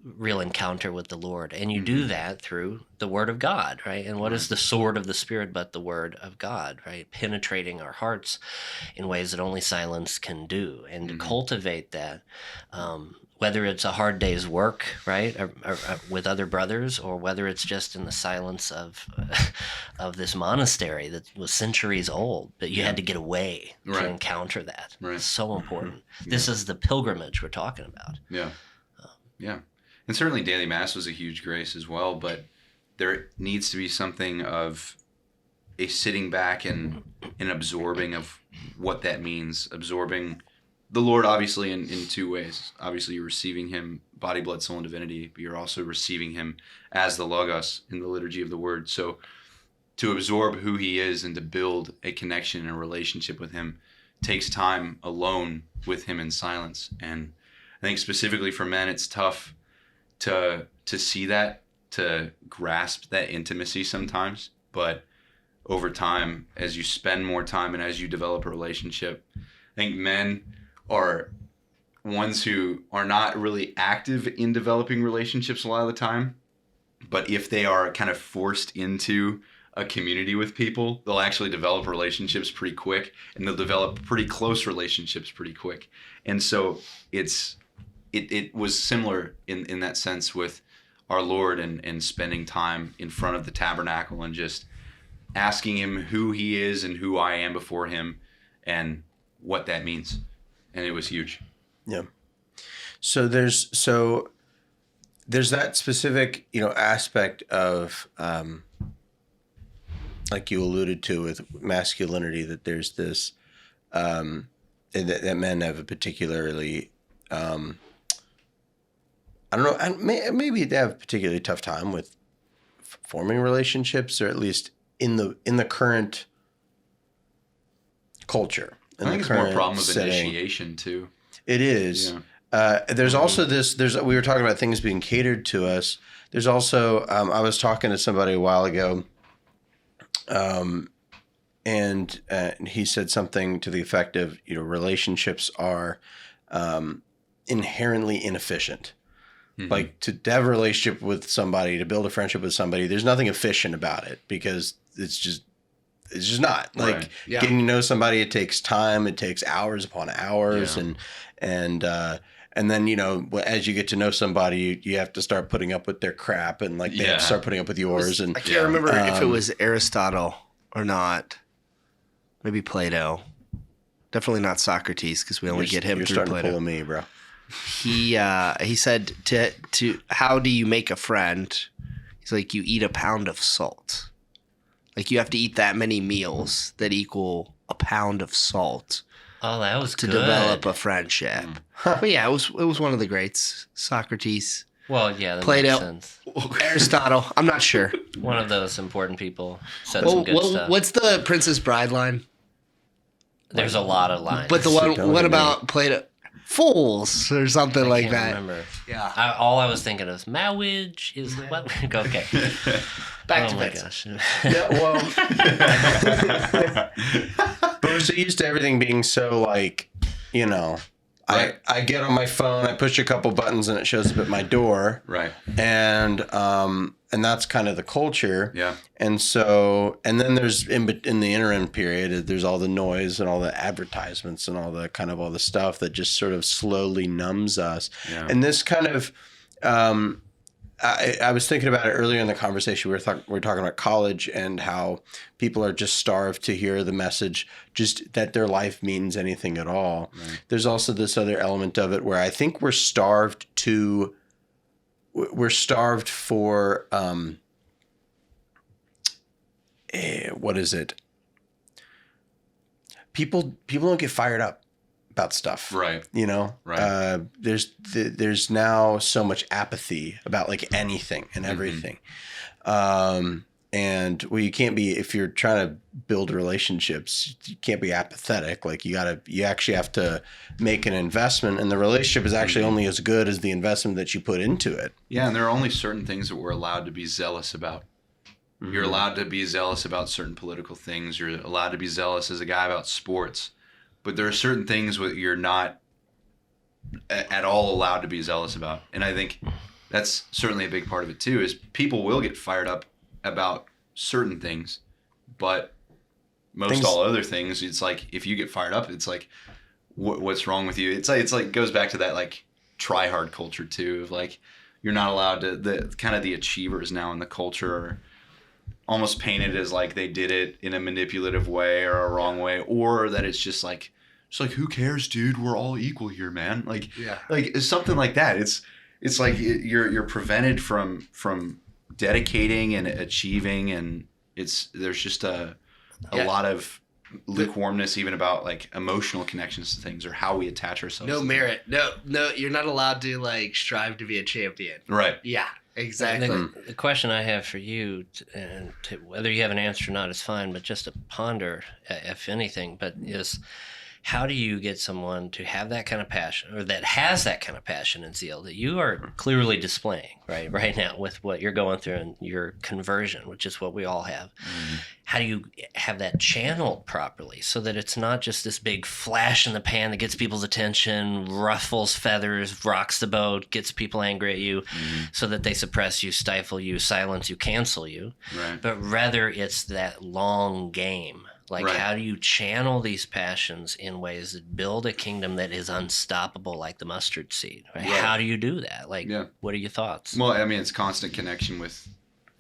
real encounter with the Lord. And you do that through the Word of God, right? And what is the sword of the Spirit but the Word of God, right? Penetrating our hearts in ways that only silence can do. And to cultivate that, whether it's a hard day's work, right, or with other brothers, or whether it's just in the silence of this monastery that was centuries old, but you had to get away to encounter that. Right. It's so important. This is the pilgrimage we're talking about. Yeah. Yeah. And certainly daily mass was a huge grace as well, but there needs to be something of a sitting back and absorbing of what that means. Absorbing the Lord, obviously, in two ways. Obviously, you're receiving him, body, blood, soul, and divinity, but you're also receiving him as the Logos in the liturgy of the Word. So to absorb who he is and to build a connection and a relationship with him takes time alone with him in silence. And I think specifically for men, it's tough to see that, to grasp that intimacy sometimes. But over time, as you spend more time and as you develop a relationship, I think men are ones who are not really active in developing relationships a lot of the time. But if they are kind of forced into a community with people, they'll actually develop relationships pretty quick, and they'll develop pretty close relationships pretty quick. And so it was similar in that sense with our Lord and spending time in front of the tabernacle and just asking him who he is and who I am before him and what that means. And it was huge. Yeah. So there's that specific, aspect of, like you alluded to with masculinity, that there's this, that men have a particularly, I don't know, maybe they have a particularly tough time with forming relationships, or at least in the current culture. I think it's more a problem of initiation too. It is. Yeah. There's also we were talking about things being catered to us. There's also, I was talking to somebody a while ago, and he said something to the effect of, relationships are inherently inefficient. Mm-hmm. Like to have a relationship with somebody, to build a friendship with somebody, there's nothing efficient about it, because it's just not like right. Getting to know somebody. It takes time. It takes hours upon hours. Yeah. And then, as you get to know somebody, you have to start putting up with their crap, and like they have to start putting up with yours. And I can't remember if it was Aristotle or not. Maybe Plato. Definitely not Socrates, because we only get him through Plato. You're starting to pull me, bro. He said to how do you make a friend? He's like, you eat a pound of salt. Like you have to eat that many meals that equal a pound of salt. Oh, that was to good. Develop a friendship. But yeah, it was one of the greats. Socrates. Well, yeah, that Plato, makes sense. Aristotle. I'm not sure. One of those important people said some good stuff. What's the Princess Bride line? There's a lot of lines. But the one, what about Plato? Fools or something I like can't that. Remember. Yeah. All I was thinking of marriage is what. Okay. Back to my Vince. gosh. Yeah, well, but we're so used to everything being so like, Right. I get on my phone, I push a couple buttons, and it shows up at my door. Right. And that's kind of the culture. Yeah. And so, and then there's in the interim period, there's all the noise and all the advertisements and all the stuff that just sort of slowly numbs us. Yeah. And this kind of, I was thinking about it earlier in the conversation. We were talking about college and how people are just starved to hear the message, just that their life means anything at all. Right. There's also this other element of it where I think we're starved for what is it? People don't get fired up about stuff, right? Right. There's now so much apathy about like anything and everything, and you can't be, if you're trying to build relationships, you can't be apathetic. Like you actually have to make an investment, and the relationship is actually only as good as the investment that you put into it. Yeah, and there are only certain things that we're allowed to be zealous about. Mm-hmm. You're allowed to be zealous about certain political things. You're allowed to be zealous as a guy about sports. But there are certain things that you're not at all allowed to be zealous about. And I think that's certainly a big part of it too, is people will get fired up about certain things, but all other things, it's like, if you get fired up, it's like, what's wrong with you? It's like goes back to that like try hard culture too, of like, you're not allowed to, the achievers now in the culture are almost painted as like they did it in a manipulative way or a wrong way, or that it's just like who cares, dude? We're all equal here, man. Like it's something like that. It's like you're prevented from dedicating and achieving, and there's just a lot of lukewarmness even about like emotional connections to things or how we attach ourselves. No merit. No, you're not allowed to like strive to be a champion. Right. Yeah. Exactly. The question I have for you, and whether you have an answer or not is fine, but just to ponder, if anything, but is how do you get someone to have that kind of passion, or that has that kind of passion and zeal that you are clearly displaying right now with what you're going through and your conversion, which is what we all have? How do you have that channeled properly so that it's not just this big flash in the pan that gets people's attention, ruffles feathers, rocks the boat, gets people angry at you, so that they suppress you, stifle you, silence you, cancel you, but rather it's that long game. Like, how do you channel these passions in ways that build a kingdom that is unstoppable, like the mustard seed? Right? How do you do that? Like, what are your thoughts? Well, I mean, it's constant connection with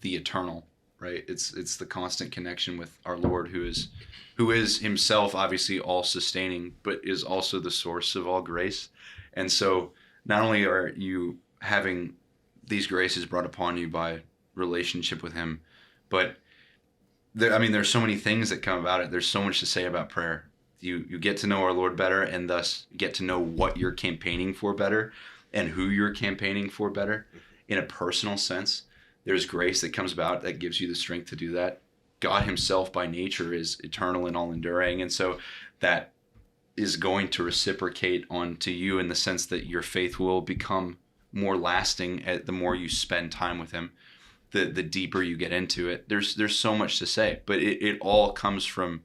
the eternal, right? It's the constant connection with our Lord, who is himself obviously all sustaining, but is also the source of all grace. And so not only are you having these graces brought upon you by relationship with him, but there's so many things that come about it. There's so much to say about prayer. You get to know our Lord better, and thus get to know what you're campaigning for better and who you're campaigning for better in a personal sense. There's grace that comes about that gives you the strength to do that. God himself by nature is eternal and all enduring. And so that is going to reciprocate onto you in the sense that your faith will become more lasting the more you spend time with him. The deeper you get into it, there's so much to say, but it all comes from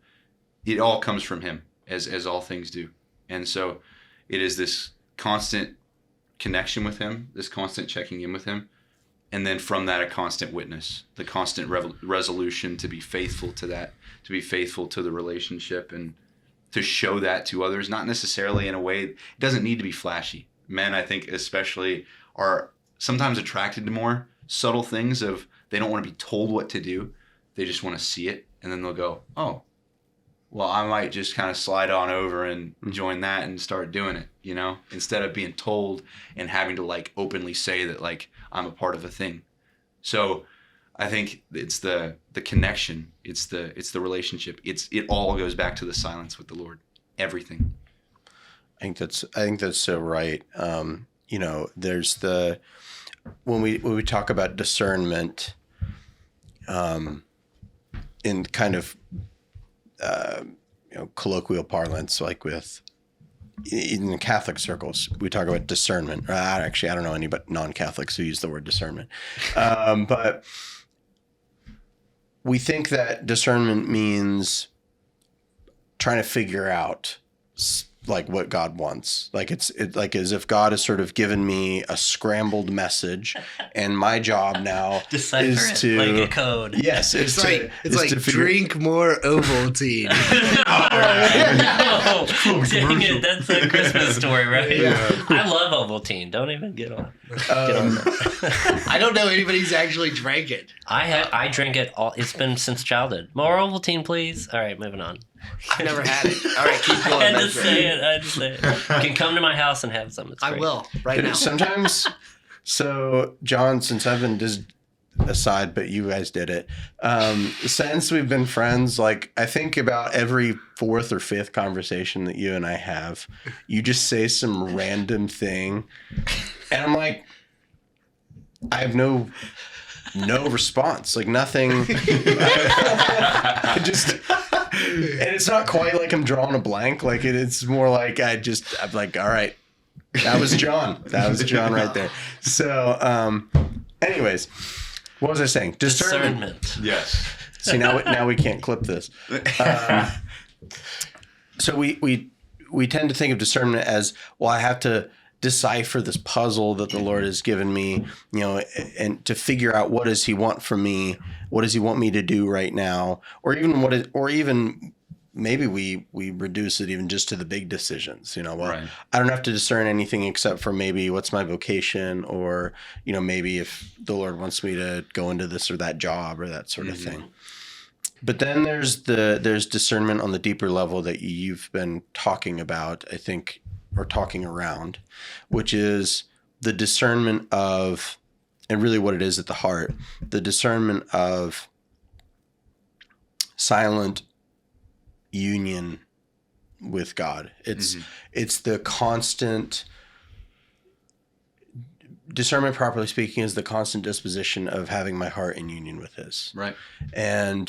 him, as all things do. And so it is this constant connection with him, this constant checking in with him, and then from that a constant witness, the constant resolution to be faithful to that, to be faithful to the relationship, and to show that to others, not necessarily in a way, it doesn't need to be flashy. Men, I think especially, are sometimes attracted to more subtle things of, they don't want to be told what to do, they just want to see it, and then they'll go, oh, well, I might just kind of slide on over and join that and start doing it, instead of being told and having to like openly say that like I'm a part of a thing. So I think it's the connection, it's the relationship, it all goes back to the silence with the Lord, everything. I think that's so right. There's when we talk about discernment, in kind of colloquial parlance, like in Catholic circles, we talk about discernment. Actually, I don't know any but non-Catholics who use the word discernment, but we think that discernment means trying to figure out like what God wants. Like it's like as if God has sort of given me a scrambled message, and my job now Decipher is it to like a code. Yes, It's like drink more Ovaltine. No, dang it, that's a Christmas story, right? Yeah. I love Ovaltine. Don't even get on that. I don't know anybody who's actually drank it. I drink it all. It's been since childhood. More Ovaltine, please. All right, moving on. I've never had it. All right, keep going. I had to say it. You can come to my house and have some. It's great. I will right now. Sometimes. So, John, since I've been just aside, but you guys did it. Since we've been friends, like I think about every fourth or fifth conversation that you and I have, you just say some random thing, and I'm like, I have no response, like nothing. And it's not quite like I'm drawing a blank. Like it's more like I'm like, all right, that was John. That was John right there. So, anyways, what was I saying? Discernment. Yes. See, now we can't clip this. So we tend to think of discernment as, well, I have to decipher this puzzle that the Lord has given me, and to figure out what does he want from me? What does he want me to do right now? Or even maybe we reduce it even just to the big decisions, right. I don't have to discern anything except for maybe what's my vocation, or, maybe if the Lord wants me to go into this or that job or that sort of thing. But then there's discernment on the deeper level that you've been talking about, I think, or talking around, which is the discernment of, and really what it is at the heart, the discernment of silent union with God. It's the constant discernment, properly speaking, is the constant disposition of having my heart in union with his. Right. And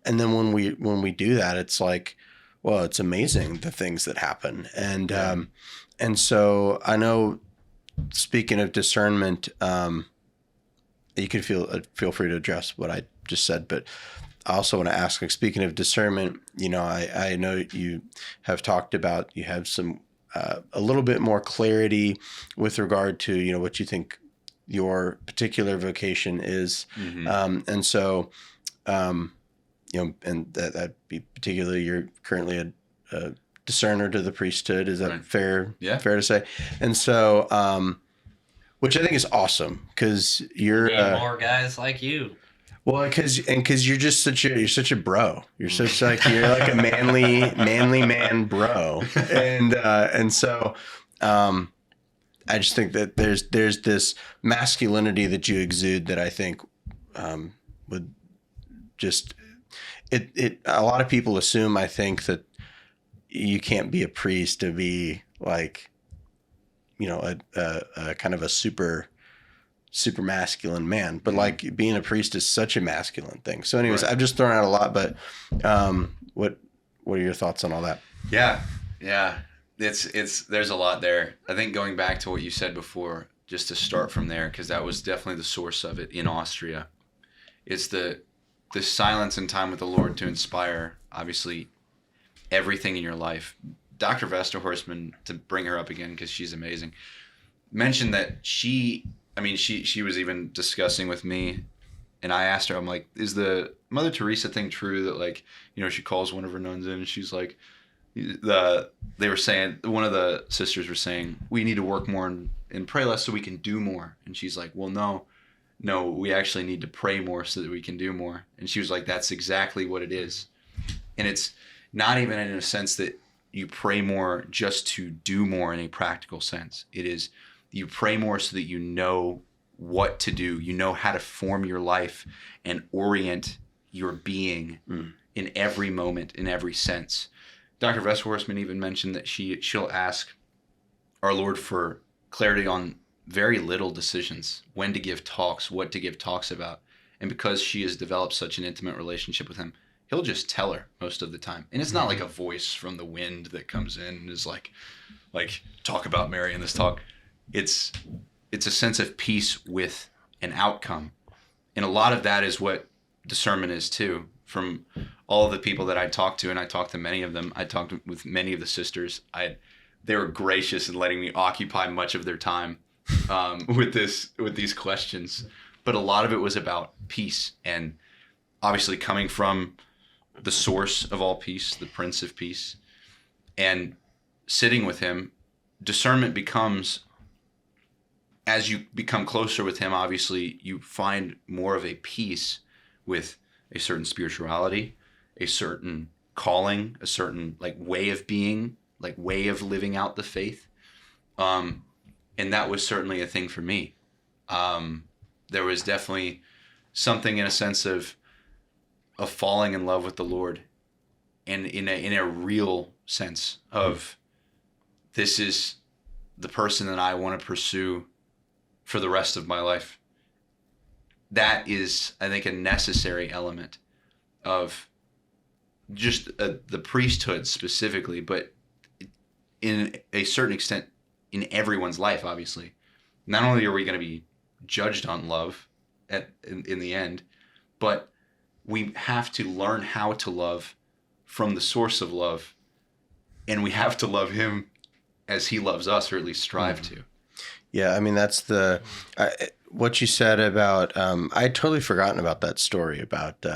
then when we do that, it's like, well, it's amazing the things that happen. And so I know, speaking of discernment, you can feel free to address what I just said, but I also want to ask, like, speaking of discernment, I know you have talked about, you have some, a little bit more clarity with regard to, what you think your particular vocation is. And so, and that'd be particularly, you're currently a discerner to the priesthood. Is that fair? Yeah. Fair to say? And so, which I think is awesome, because you're more guys like you. Well, because you're just you're such a bro. You're you're like a manly man bro, and so I just think that there's this masculinity that you exude that I think would just it. A lot of people assume, I think, that you can't be a priest to be like, a kind of a super masculine man, but like being a priest is such a masculine thing. So anyways, I've just thrown out a lot, but what are your thoughts on all that? Yeah. There's a lot there. I think going back to what you said before, just to start from there, because that was definitely the source of it in Austria. It's the silence and time with the Lord to inspire, obviously, everything in your life. Dr. Vesterhorstman, to bring her up again because she's amazing, mentioned that she was even discussing with me, and I asked her, I'm like, is the Mother Teresa thing true that, like, she calls one of her nuns in and she's like, they were saying, one of the sisters were saying, we need to work more and pray less so we can do more. And she's like, well, no, we actually need to pray more so that we can do more. And she was like, that's exactly what it is. And it's not even in a sense that you pray more just to do more in a practical sense. It is, you pray more so that you know what to do. You know how to form your life and orient your being in every moment, in every sense. Dr. Vesterhorstman even mentioned that she'll ask our Lord for clarity on very little decisions, when to give talks, what to give talks about. And because she has developed such an intimate relationship with him, he'll just tell her most of the time. And it's not like a voice from the wind that comes in and is like talk about Mary in this talk. It's a sense of peace with an outcome. And a lot of that is what discernment is too. From all of the people that I talked to, and I talked to many of them, I talked with many of the sisters, they were gracious in letting me occupy much of their time with these questions. But a lot of it was about peace, and obviously coming from the source of all peace, the Prince of Peace, and sitting with him, discernment becomes, as you become closer with him, obviously you find more of a peace with a certain spirituality, a certain calling, a certain way of being, way of living out the faith. And that was certainly a thing for me. There was definitely something in a sense of falling in love with the Lord, and in a real sense of, this is the person that I want to pursue for the rest of my life. That is, I think, a necessary element of just the priesthood specifically, but in a certain extent in everyone's life, obviously. Not only are we going to be judged on love in the end, but we have to learn how to love from the source of love, and we have to love him as he loves us, or at least strive to. Yeah, I mean, that's what you said about. I'd totally forgotten about that story about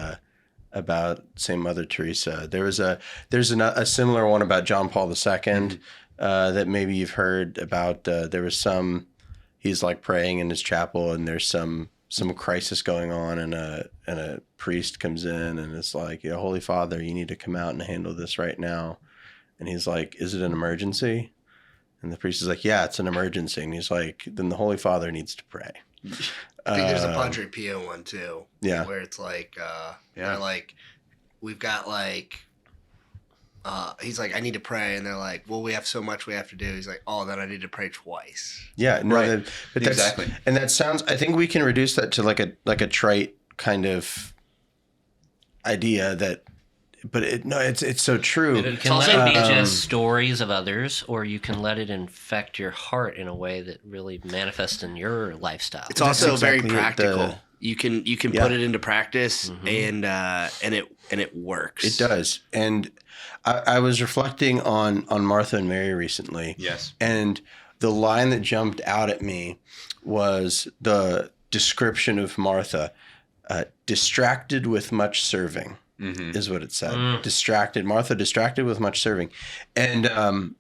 Saint Mother Teresa. There's a similar one about John Paul II that maybe you've heard about. There was he's like praying in his chapel, and there's some crisis going on, and a priest comes in and is like, Holy Father, you need to come out and handle this right now. And he's like, is it an emergency? And the priest is like, yeah, it's an emergency. And he's like, then the Holy Father needs to pray. I think there's a Padre Pio one too. Yeah. Where it's like, they're like, we've got he's like, I need to pray. And they're like, well, we have so much we have to do. He's like, oh, then I need to pray twice. Yeah. No, right. But exactly. And that sounds, I think we can reduce that to like a trite kind of idea that it's so true. You can let it be just stories of others, or you can let it infect your heart in a way that really manifests in your lifestyle. It's also exactly very practical. You can put it into practice, and it works. It does. And I was reflecting on Martha and Mary recently. Yes. And the line that jumped out at me was the description of Martha, distracted with much serving, is what it said. Distracted, Martha, distracted with much serving. And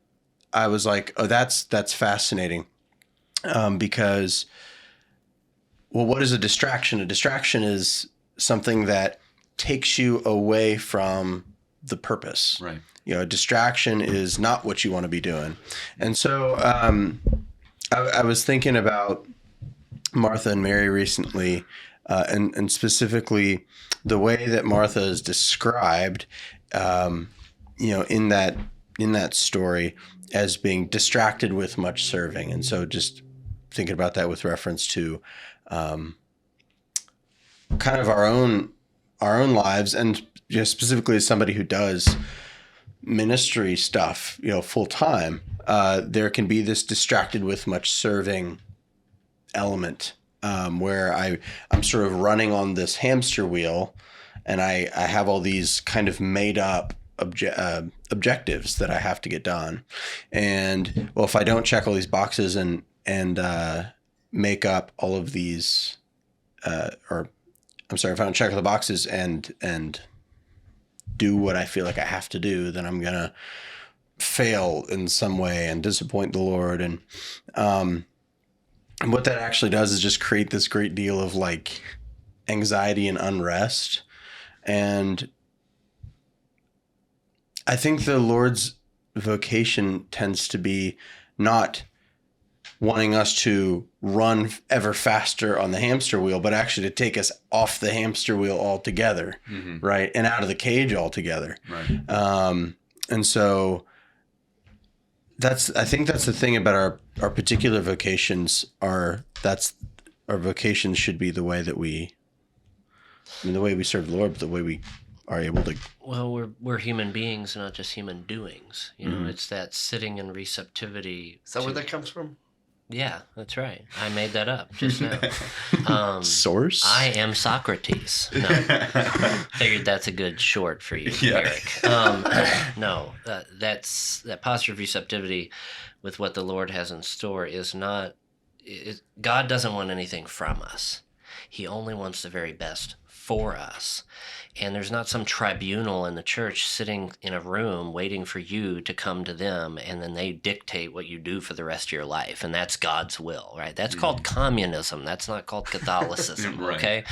I was like, oh, that's fascinating, because, well, what is a distraction? A distraction is something that takes you away from the purpose. Right. A distraction is not what you want to be doing. And so I was thinking about Martha and Mary recently, and specifically the way that Martha is described, in that story as being distracted with much serving. And so just thinking about that with reference to kind of our own lives, and specifically as somebody who does ministry stuff, full time, there can be this distracted with much serving element, where I'm sort of running on this hamster wheel, and I have all these kind of made up objectives that I have to get done. And well, if I don't check all these boxes and make up all of these, if I don't check all the boxes and do what I feel like I have to do, then I'm going to fail in some way and disappoint the Lord. And what that actually does is just create this great deal of like anxiety and unrest. And I think the Lord's vocation tends to be not wanting us to run ever faster on the hamster wheel, but actually to take us off the hamster wheel altogether, right? And out of the cage altogether. Right. And so I think that's the thing about our particular vocations our vocations should be the way that the way we serve the Lord, but the way we are able to. Well, we're human beings, not just human doings. It's that sitting in receptivity. Is that where that comes from? Yeah, that's right. I made that up just now. Source? I am Socrates. No. Figured that's a good short for you, Yeah. Eric. No, that posture of receptivity with what the Lord has in store is not... God doesn't want anything from us. He only wants the very best for us. And there's not some tribunal in the church sitting in a room waiting for you to come to them, and then they dictate what you do for the rest of your life. And that's God's will, right? That's called communism. That's not called Catholicism, Right. okay?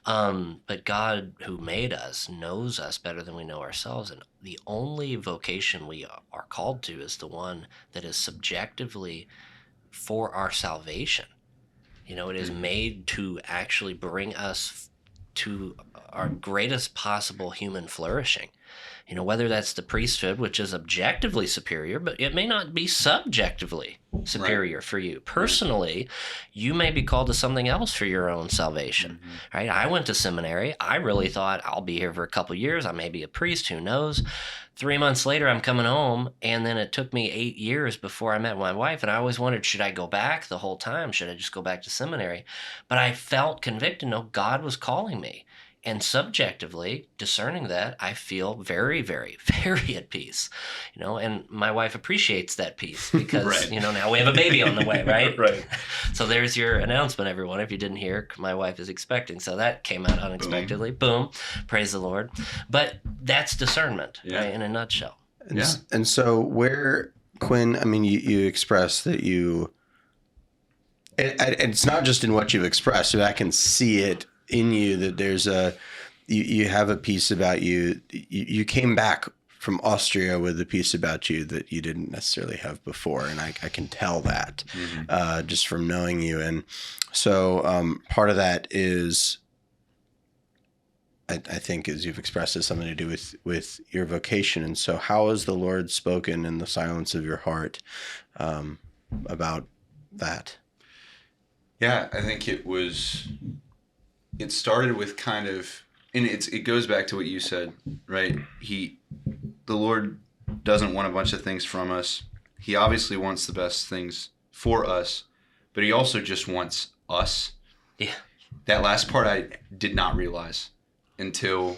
But God, who made us, knows us better than we know ourselves. And the only vocation we are called to is the one that is subjectively for our salvation. It is made to actually bring us to our greatest possible human flourishing. Whether that's the priesthood, which is objectively superior, but it may not be subjectively superior for you. Personally, you may be called to something else for your own salvation, right? I went to seminary. I really thought I'll be here for a couple of years. I may be a priest, who knows? 3 months later, I'm coming home, and then it took me 8 years before I met my wife, and I always wondered, should I go back the whole time? Should I just go back to seminary? But I felt convicted, no, God was calling me. And subjectively, discerning that, I feel very, very, very at peace, and my wife appreciates that peace because, Right. Now we have a baby on the way, right? Right. So there's your announcement, everyone. If you didn't hear, my wife is expecting. So that came out unexpectedly. Boom. Praise the Lord. But that's discernment, right, in a nutshell. And so where, Quinn, I mean, you express that it's not just in what you've expressed. So I can see it in you that there's you have a piece about you. You came back from Austria with a piece about you that you didn't necessarily have before. And I can tell that just from knowing you. And so part of that is, I think, as you've expressed, is something to do with your vocation. And so how has the Lord spoken in the silence of your heart about that? Yeah, I think it started with kind of And it goes back to what you said, right? The Lord doesn't want a bunch of things from us. He obviously wants the best things for us, but he also just wants us. Yeah. That last part I did not realize until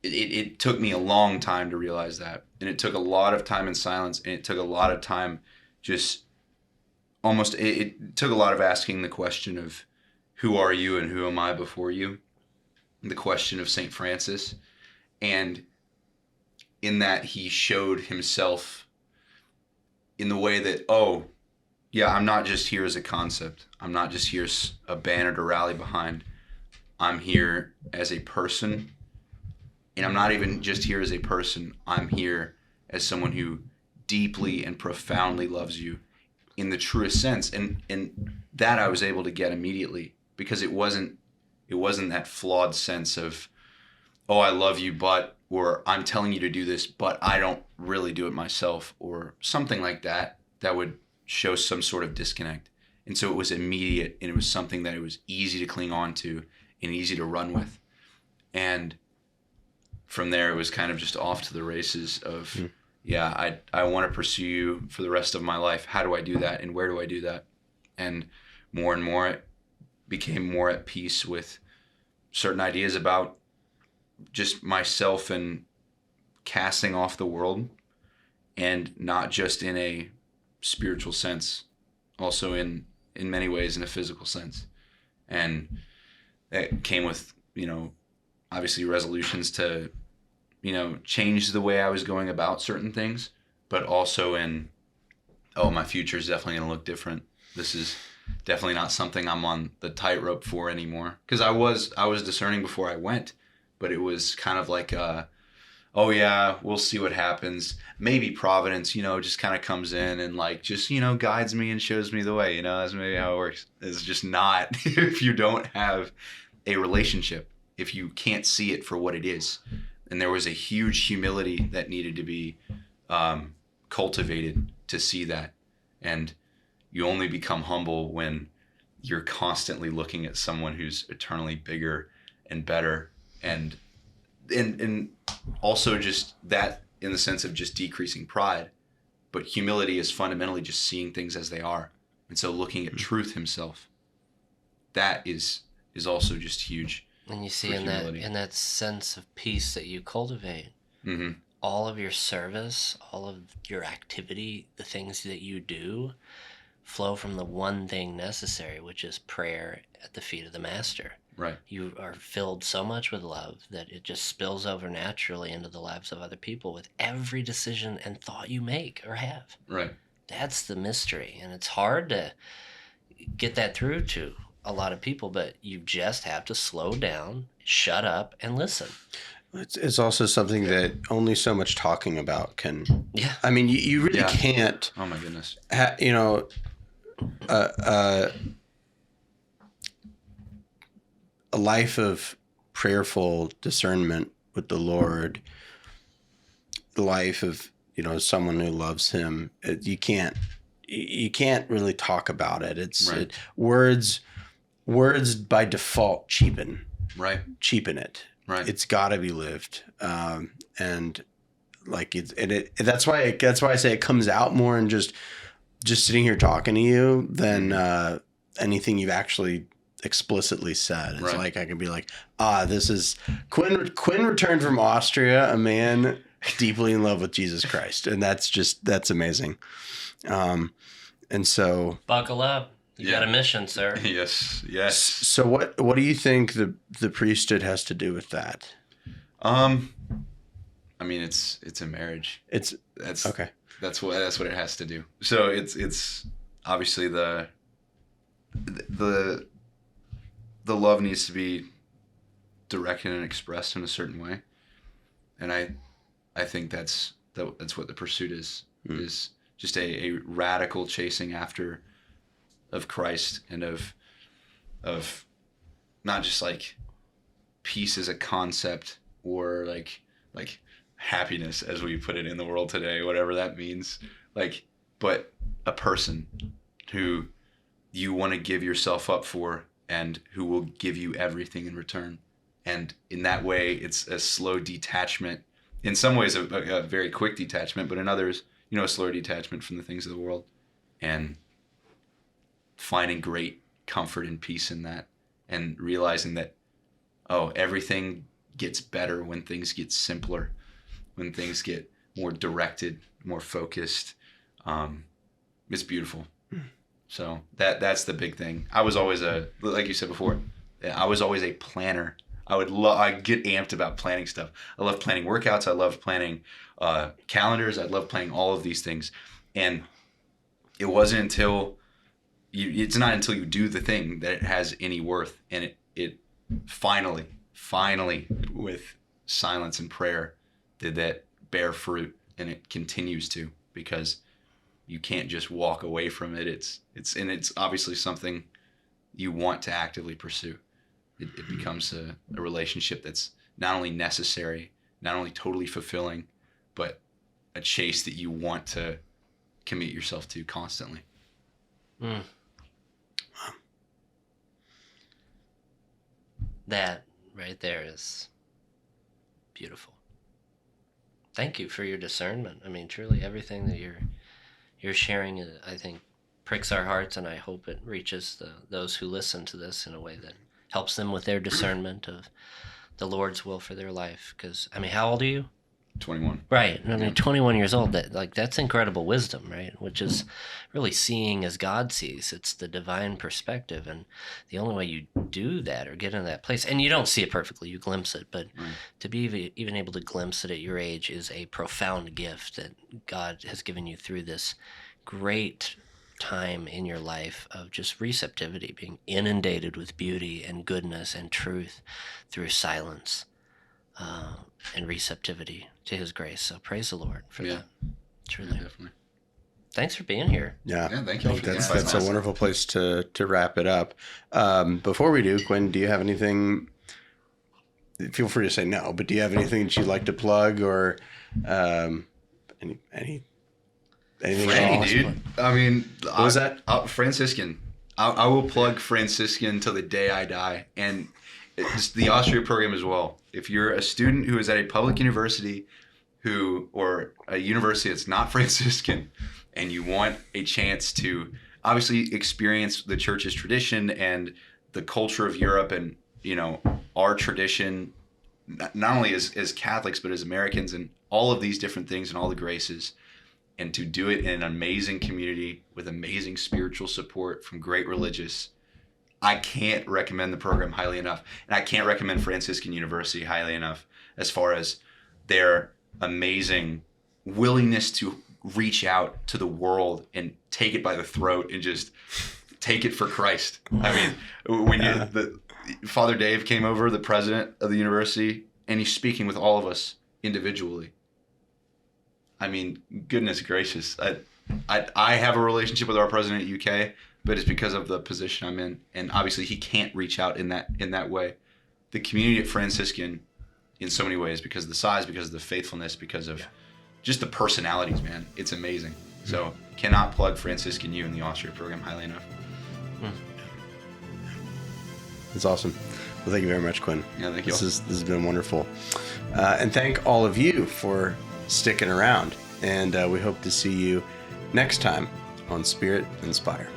it took me a long time to realize that. And it took a lot of time in silence, and it took a lot of time just almost, it took a lot of asking the question of who are you and who am I before you? The question of St. Francis. And in that he showed himself in the way that, oh, yeah, I'm not just here as a concept. I'm not just here as a banner to rally behind. I'm here as a person. And I'm not even just here as a person. I'm here as someone who deeply and profoundly loves you in the truest sense. And that I was able to get immediately, because it wasn't that flawed sense of, oh, I love you, but, or I'm telling you to do this, but I don't really do it myself, or something like that would show some sort of disconnect. And so it was immediate, and it was something that it was easy to cling on to and easy to run with. And from there, it was kind of just off to the races of, yeah, I want to pursue you for the rest of my life. How do I do that? And where do I do that? And more, it became more at peace with certain ideas about just myself and casting off the world, and not just in a spiritual sense, also in many ways in a physical sense. And that came with, obviously resolutions to, change the way I was going about certain things, but also in, oh, my future is definitely going to look different. This is definitely not something I'm on the tightrope for anymore. Because I was discerning before I went, but it was kind of like, oh yeah, we'll see what happens. Maybe Providence, just kind of comes in and just, guides me and shows me the way. That's maybe how it works. It's just not if you don't have a relationship, if you can't see it for what it is. And there was a huge humility that needed to be cultivated to see that. And you only become humble when you're constantly looking at someone who's eternally bigger and better, and also just that in the sense of just decreasing pride. But humility is fundamentally just seeing things as they are. And so looking at truth himself, that is also just huge. And you see in that sense of peace that you cultivate, all of your service, all of your activity, the things that you do flow from the one thing necessary, which is prayer at the feet of the Master. Right. You are filled so much with love that it just spills over naturally into the lives of other people with every decision and thought you make or have. Right. That's the mystery. And it's hard to get that through to a lot of people, but you just have to slow down, shut up, and listen. It's also something that only so much talking about can. Yeah. I mean, you really can't. Oh my goodness. A life of prayerful discernment with the Lord, the life of someone who loves Him. You can't really talk about it. It's right. Words by default cheapen it. Right. It's got to be lived, and that's why I say it comes out more in just sitting here talking to you than anything you've actually explicitly said. It's right. like I can be like, this is Quinn returned from Austria, a man deeply in love with Jesus Christ, and that's amazing. And so buckle up. You got a mission, sir. Yes. So what do you think the priesthood has to do with that? I mean, it's a marriage. That's okay. That's what it has to do. So it's obviously the love needs to be directed and expressed in a certain way, and I think that's what the pursuit is just a radical chasing after of Christ, and of not just peace as a concept, or like happiness as we put it in the world today, whatever that means, but a person who you want to give yourself up for, and who will give you everything in return. And in that way, it's a slow detachment. In some ways, a very quick detachment, but in others, a slower detachment from the things of the world, and finding great comfort and peace in that, and realizing that, everything gets better when things get simpler, when things get more directed, more focused. It's beautiful. So that's the big thing. I was always like you said before, I was always a planner. I get amped about planning stuff. I love planning workouts. I love planning calendars. I love planning all of these things. And it wasn't until it's not until you do the thing that it has any worth. And it finally, with silence and prayer, did that bear fruit, and it continues to, because you can't just walk away from it. It's obviously something you want to actively pursue. It becomes a relationship that's not only necessary, not only totally fulfilling, but a chase that you want to commit yourself to constantly. Mm. That right there is beautiful. Thank you for your discernment. I mean, truly, everything that you're sharing, I think, pricks our hearts, and I hope it reaches those who listen to this in a way that helps them with their discernment of the Lord's will for their life. Because, I mean, how old are you? 21. Right. I mean, 21 years old. That's incredible wisdom, right? Which is really seeing as God sees. It's the divine perspective, and the only way you do that or get in that place, and you don't see it perfectly, you glimpse it, but to be even able to glimpse it at your age is a profound gift that God has given you through this great time in your life of just receptivity, being inundated with beauty and goodness and truth through silence and receptivity to his grace. So praise the Lord for that. Truly. Yeah, definitely. Thanks for being here. Yeah, thank you. That's a wonderful place to wrap it up. Before we do, Quinn, do you have anything? Feel free to say no, but do you have anything that you'd like to plug, or anything? Franny, dude. I mean, what was that? Franciscan. I will plug Franciscan till the day I die, and it's the Austria program as well. If you're a student who is at a public university or a university that's not Franciscan, and you want a chance to obviously experience the church's tradition and the culture of Europe, and our tradition, not only as Catholics but as Americans, and all of these different things and all the graces, and to do it in an amazing community with amazing spiritual support from great religious, I can't recommend the program highly enough. And I can't recommend Franciscan University highly enough as far as their amazing willingness to reach out to the world and take it by the throat and just take it for Christ. I mean, when Father Dave came over, the president of the university, and he's speaking with all of us individually. I mean, goodness gracious. I have a relationship with our president at UK, but it's because of the position I'm in. And obviously he can't reach out in that way. The community at Franciscan, in so many ways, because of the size, because of the faithfulness, because of just the personalities, man. It's amazing. So cannot plug Franciscan U in the Austria program highly enough. It's awesome. Well, thank you very much, Quinn. Yeah, thank you. This has been wonderful. And thank all of you for sticking around. And we hope to see you next time on Spirit Inspire.